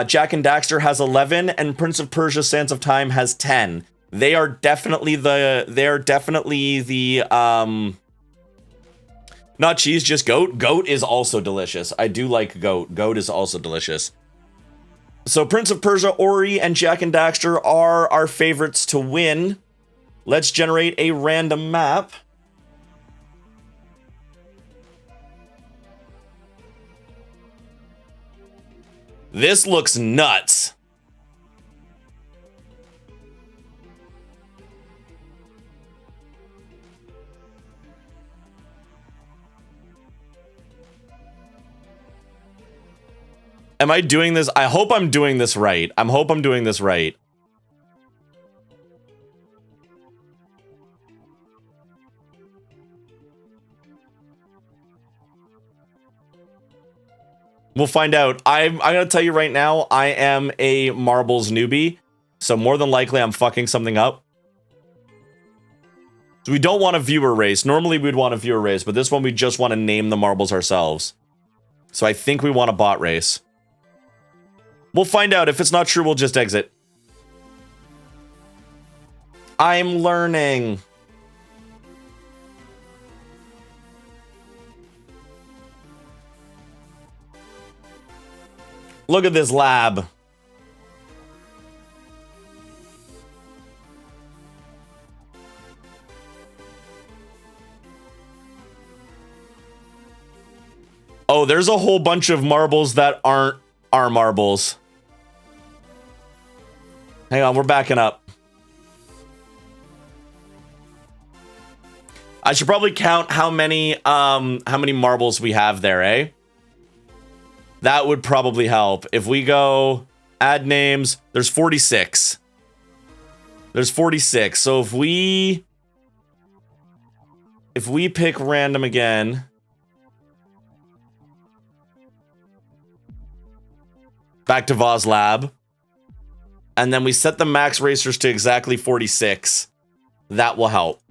Jack and Daxter has 11, and Prince of Persia: Sands of Time has 10. They are definitely the not cheese, just goat. Goat is also delicious. I do like goat. Goat is also delicious. So Prince of Persia, Ori, and Jack and Daxter are our favorites to win. Let's generate a random map. This looks nuts. Am I doing this? I hope I'm doing this right. I hope I'm doing this right. We'll find out. I'm gonna tell you right now, I am a marbles newbie, so more than likely I'm fucking something up. So we don't want a viewer race. Normally we'd want a viewer race, but this one we just want to name the marbles ourselves. So I think we want a bot race. We'll find out. If it's not true, we'll just exit. I'm learning. Look at this lab. Oh, there's a whole bunch of marbles that aren't our marbles. Hang on, we're backing up. I should probably count how many marbles we have there, eh? That would probably help. If we go add names, there's 46. There's 46. So if we pick random again, back to Voz Lab, and then we set the max racers to exactly 46, that will help.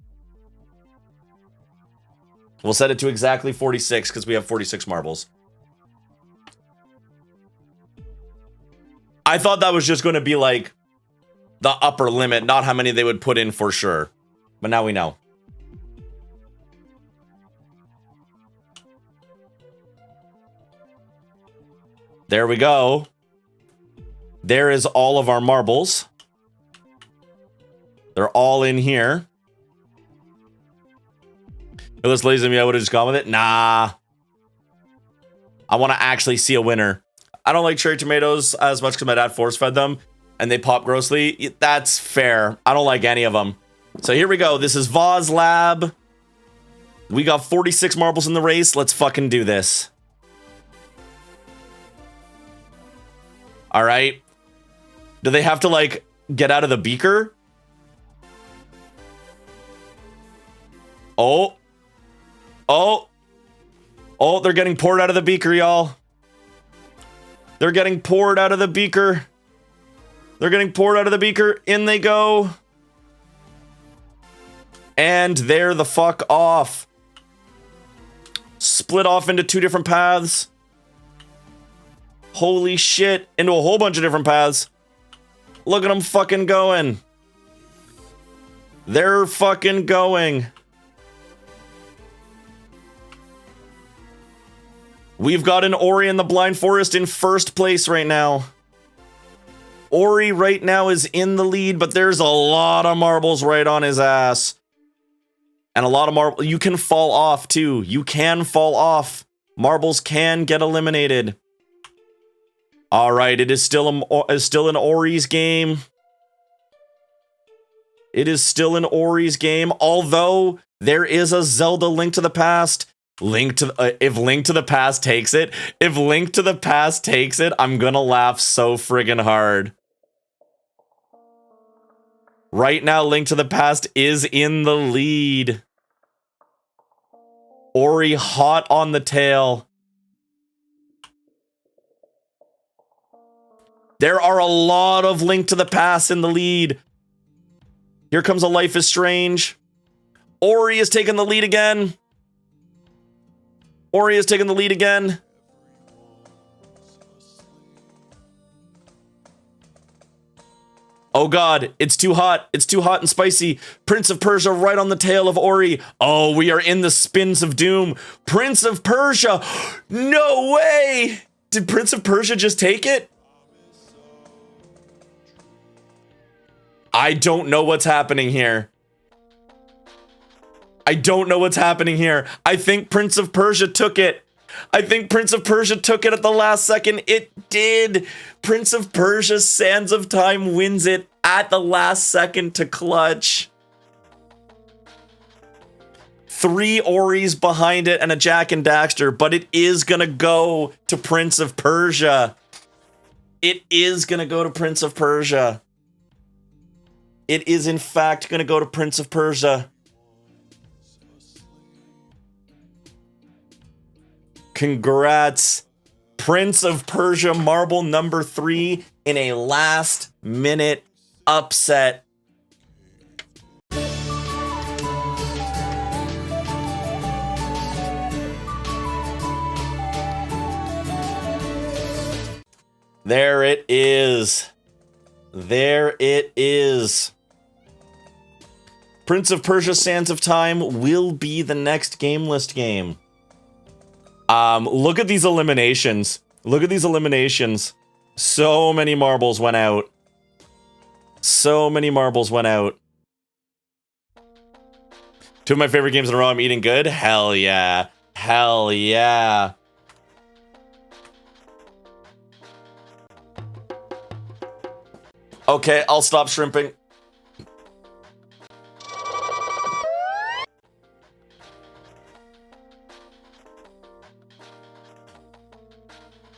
We'll set it to exactly 46 because we have 46 marbles. I thought that was just going to be like the upper limit, not how many they would put in for sure. But now we know. There we go. There is all of our marbles. They're all in here. If this lazy me, I would have just gone with it. Nah. I want to actually see a winner. I don't like cherry tomatoes as much because my dad force-fed them and they pop grossly. That's fair. I don't like any of them. So here we go. This is Voz Lab. We got 46 marbles in the race. Let's fucking do this. All right. Do they have to, like, get out of the beaker? Oh. Oh. Oh, they're getting poured out of the beaker, y'all. They're getting poured out of the beaker. They're getting poured out of the beaker. In they go. And they're the fuck off. Split off into two different paths. Holy shit. Into a whole bunch of different paths. Look at them fucking going. They're fucking going. We've got an Ori in the Blind Forest in first place right now. Ori right now is in the lead, but there's a lot of marbles right on his ass. And a lot of marbles. You can fall off too. You can fall off. Marbles can get eliminated. All right, it is still an Ori's game. It is still an Ori's game, although there is a Zelda Link to the Past. If Link to the Past takes it, I'm gonna laugh so friggin' hard. Right now, Link to the Past is in the lead. Ori hot on the tail. There are a lot of Link to the Past in the lead. Here comes a Life is Strange. Ori is taking the lead again. Ori is taking the lead again. Oh god, it's too hot. It's too hot and spicy. Prince of Persia right on the tail of Ori. Oh, we are in the spins of doom. Prince of Persia. No way. Did Prince of Persia just take it? I don't know what's happening here. I don't know what's happening here. I think Prince of Persia took it. I think Prince of Persia took it at the last second. It did. Prince of Persia Sands of Time wins it at the last second to clutch. 3 Oris behind it and a Jak and Daxter, but it is gonna go to Prince of Persia. It is gonna go to Prince of Persia. It is in fact gonna go to Prince of Persia. Congrats. Prince of Persia marble number 3 in a last minute upset. There it is. There it is. Prince of Persia Sands of Time will be the next game list game. Look at these eliminations. Look at these eliminations. So many marbles went out. So many marbles went out. 2 of my favorite games in a row. I'm eating good. Hell yeah. Hell yeah. Okay, I'll stop shrimping.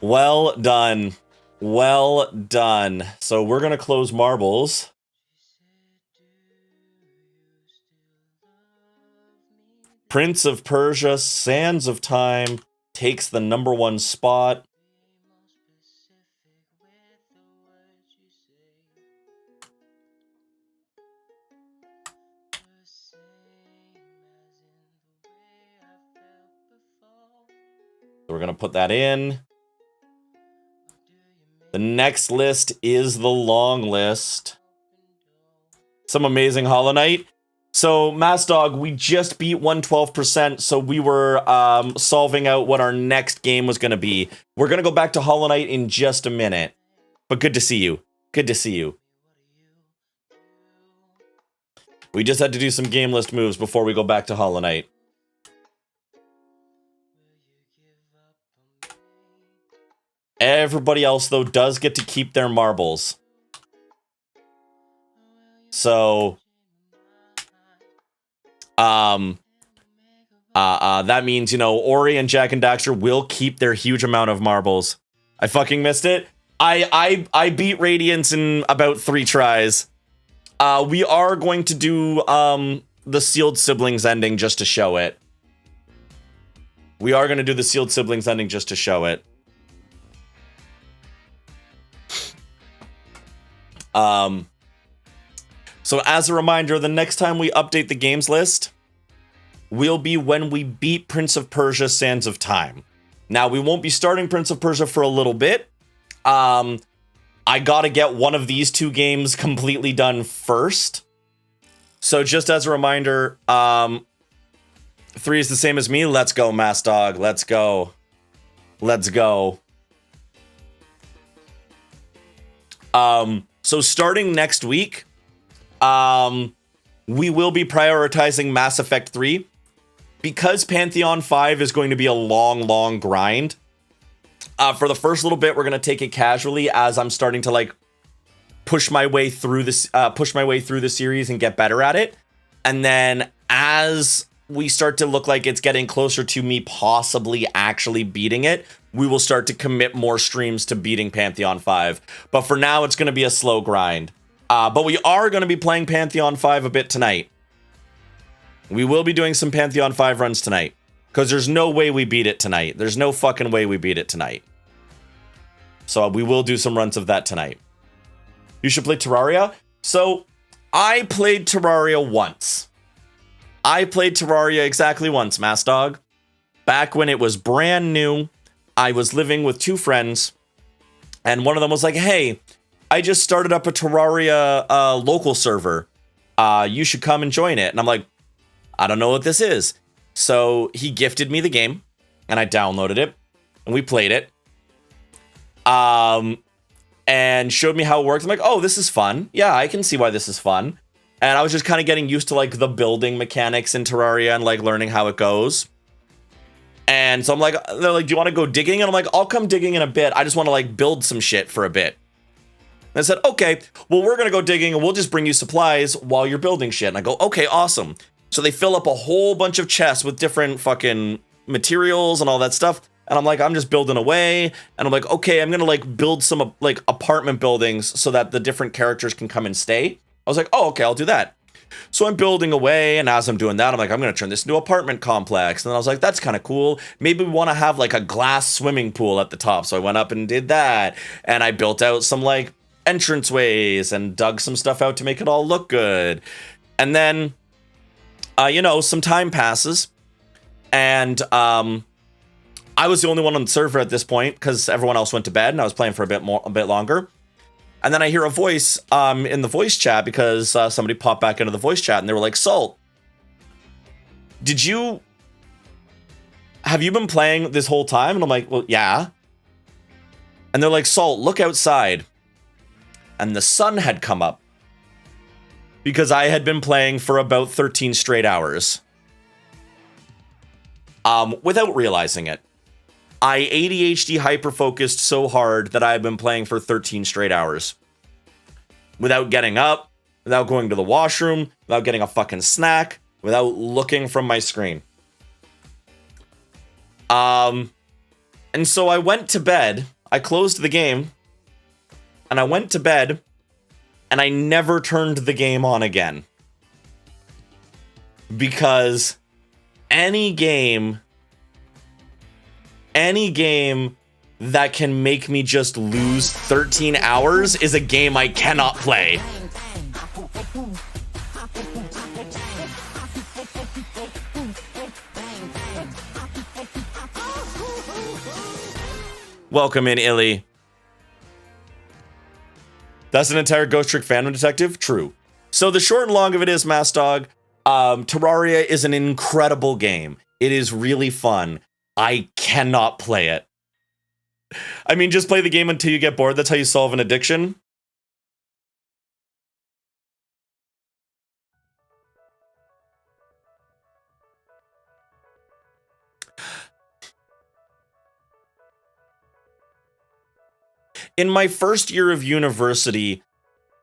Well done. Well done. So we're going to close marbles. Prince of Persia, Sands of Time takes the number 1 spot. So we're going to put that in. The next list is the long list. Some amazing Hollow Knight. So, Mass Dog, we just beat 112%, so we were solving out what our next game was going to be. We're going to go back to Hollow Knight in just a minute. But good to see you. Good to see you. We just had to do some game list moves before we go back to Hollow Knight. Everybody else, though, does get to keep their marbles. So, that means, you know, Ori and Jak and Daxter will keep their huge amount of marbles. I fucking missed it. I beat Radiance in about 3 tries. We are going to do, the Sealed Siblings ending just to show it. We are going to do the Sealed Siblings ending just to show it. So as a reminder, the next time we update the games list will be when we beat Prince of Persia Sands of Time. Now, we won't be starting Prince of Persia for a little bit. I gotta get one of these 2 games completely done first. So just as a reminder, 3 is the same as me. Let's go, Mass Dog. Let's go. Let's go. So starting next week, we will be prioritizing Mass Effect 3. Because Pantheon 5 is going to be a long grind, for the first little bit, we're going to take it casually as I'm starting to like push my way through the series and get better at it. And then as we start to look like it's getting closer to me possibly actually beating it, we will start to commit more streams to beating Pantheon 5. But for now, it's going to be a slow grind. But we are going to be playing Pantheon 5 a bit tonight. We will be doing some Pantheon 5 runs tonight. Because there's no way we beat it tonight. There's no fucking way we beat it tonight. So we will do some runs of that tonight. You should play Terraria. So I played Terraria once. I played Terraria exactly once, Mass Dog. Back when it was brand new, I was living with two friends. And one of them was like, hey, I just started up a Terraria local server. You should come and join it. And I'm like, I don't know what this is. So he gifted me the game and I downloaded it and we played it. And showed me how it works. I'm like, oh, this is fun. Yeah, I can see why this is fun. And I was just kind of getting used to like the building mechanics in Terraria and like learning how it goes. And so I'm like, they're like, do you want to go digging? And I'm like, I'll come digging in a bit. I just want to like build some shit for a bit. And I said, okay, well, we're going to go digging and we'll just bring you supplies while you're building shit. And I go, okay, awesome. So they fill up a whole bunch of chests with different fucking materials and all that stuff. And I'm like, I'm just building away. And I'm like, okay, I'm going to like build some like apartment buildings so that the different characters can come and stay. I was like, oh, okay, I'll do that. So I'm building away. And as I'm doing that, I'm like, I'm going to turn this into an apartment complex. And then I was like, that's kind of cool. Maybe we want to have like a glass swimming pool at the top. So I went up and did that. And I built out some like entranceways and dug some stuff out to make it all look good. And then, some time passes. And, I was the only one on the server at this point because everyone else went to bed and I was playing for a bit longer. And then I hear a voice in the voice chat because somebody popped back into the voice chat and they were like, Salt, have you been playing this whole time? And I'm like, well, yeah. And they're like, Salt, look outside. And the sun had come up because I had been playing for about 13 straight hours. Without realizing it. I ADHD hyper-focused so hard that I had been playing for 13 straight hours. Without getting up, without going to the washroom, without getting a fucking snack, without looking from my screen. And so I went to bed, I closed the game, and I went to bed, and I never turned the game on again. Because any game that can make me just lose 13 hours is a game I cannot play. Welcome in, Illy. That's an entire Ghost Trick fandom detective? True. So the short and long of it is, Mass Dog, Terraria is an incredible game. It is really fun. I cannot play it. I mean, just play the game until you get bored. That's how you solve an addiction. In my first year of university,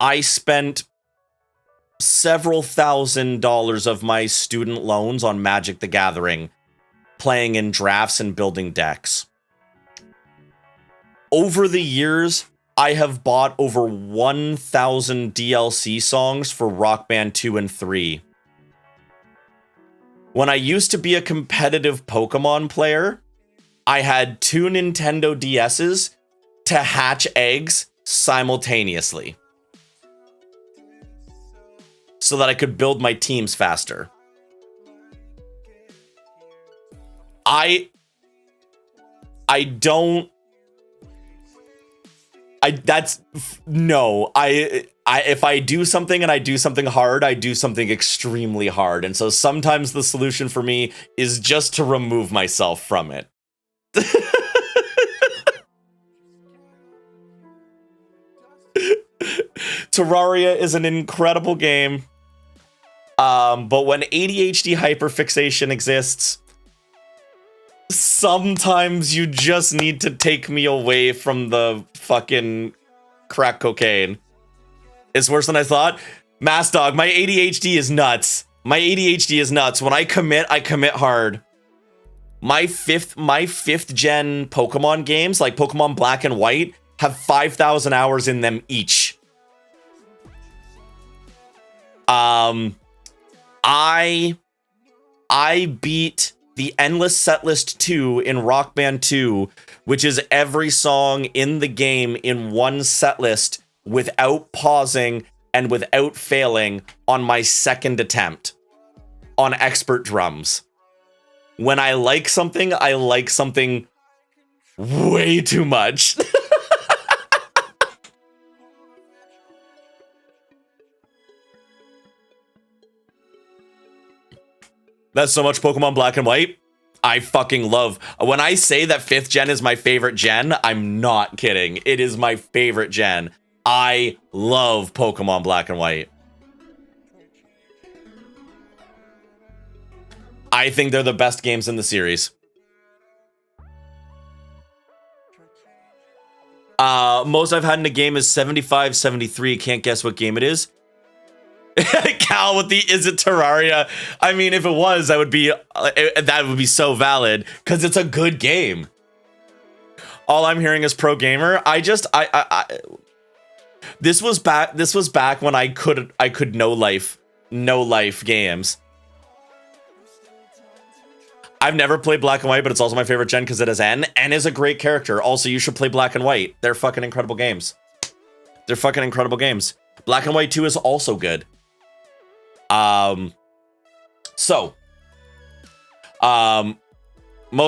I spent several $1,000s of my student loans on Magic the Gathering, playing in drafts and building decks. Over the years, I have bought over 1,000 DLC songs for Rock Band 2 and 3. When I used to be a competitive Pokemon player, I had 2 Nintendo DS's to hatch eggs simultaneously so that I could build my teams faster. If I do something and I do something hard, I do something extremely hard. And so sometimes the solution for me is just to remove myself from it. Terraria is an incredible game. But when ADHD hyperfixation exists, sometimes you just need to take me away from the fucking crack cocaine. It's worse than I thought. Mass Dog, my ADHD is nuts. My ADHD is nuts. When I commit hard. My fifth gen Pokemon games, like Pokemon Black and White, have 5,000 hours in them each. I beat the Endless Setlist 2 in Rock Band 2, which is every song in the game in one setlist without pausing and without failing on my second attempt on expert drums. When I like something way too much. That's so much Pokemon Black and White. I fucking love. When I say that 5th gen is my favorite gen, I'm not kidding. It is my favorite gen. I love Pokemon Black and White. I think they're the best games in the series. Most I've had in a game is 75, 73. Can't guess what game it is. Cal with the is it Terraria? I mean, if it was, that would be so valid because it's a good game. All I'm hearing is pro gamer. This was back when I could no life games. I've never played Black and White, but it's also my favorite gen because it has N. N is a great character. Also, you should play Black and White. They're fucking incredible games. Black and White 2 is also good. Most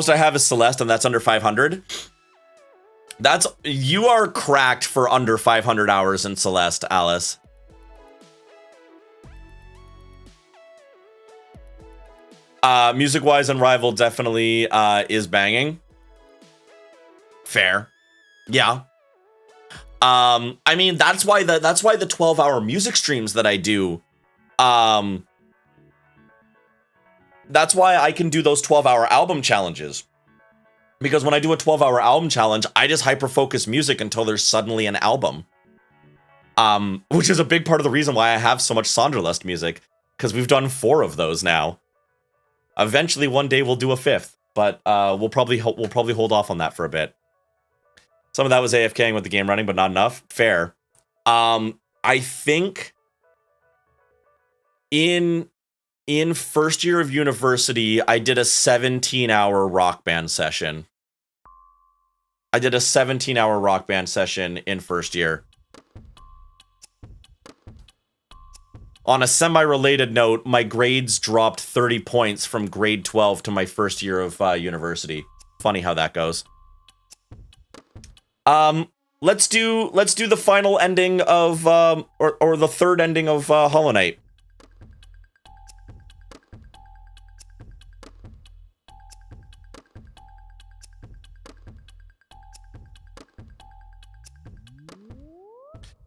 I have is Celeste, and that's under 500. You are cracked for under 500 hours in Celeste, Alice. Music-wise, Unrivaled definitely is banging. Fair. Yeah. I mean, that's why the 12-hour music streams that I do, that's why I can do those 12-hour album challenges. Because when I do a 12-hour album challenge, I just hyper-focus music until there's suddenly an album. Which is a big part of the reason why I have so much Sonderlust music, because we've done 4 of those now. Eventually, one day we'll do a 5th, but we'll probably hold off on that for a bit. Some of that was AFKing with the game running, but not enough. Fair. I think in first year of university, I did a 17-hour rock band session. In first year. On a semi-related note, my grades dropped 30 points from grade 12 to my first year of university. Funny how that goes. Let's do the final ending of or the third ending of Hollow Knight.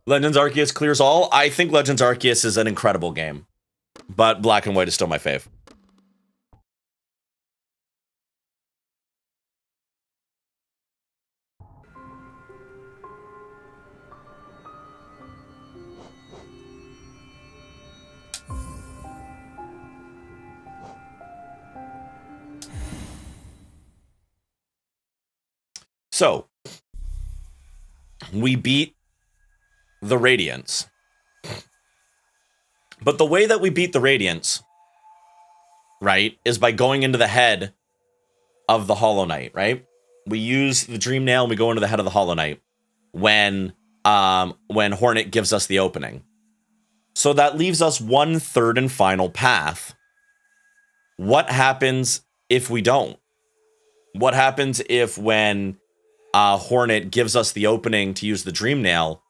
Legends Arceus clears all. I think Legends Arceus is an incredible game, but Black and White is still my fave. So, we beat the Radiance. But the way that we beat the Radiance, right, is by going into the head of the Hollow Knight, right? We use the Dream Nail and we go into the head of the Hollow Knight when Hornet gives us the opening. So that leaves us one third and final path. What happens if we don't? What happens if when Hornet gives us the opening to use the Dream Nail,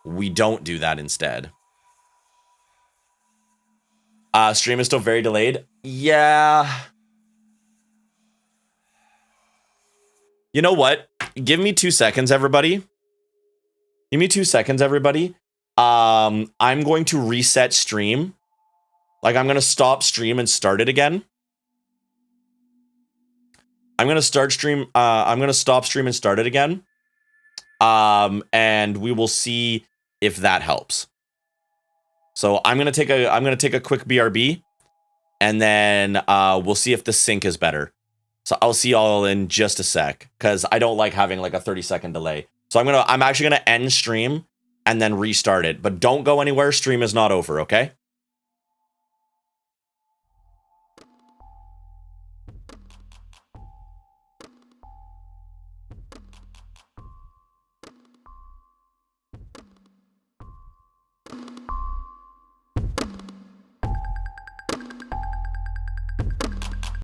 we don't do that instead? Stream is still very delayed. Yeah. You know what? Give me 2 seconds, everybody. I'm going to reset stream. Like, I'm going to stop stream and start it again. I'm going to stop stream and start it again. And we will see if that helps. So I'm going to take a quick BRB, and then we'll see if the sync is better. So I'll see y'all in just a sec, cuz I don't like having like a 30-second delay. So I'm actually going to end stream and then restart it, but don't go anywhere. Stream is not over, okay?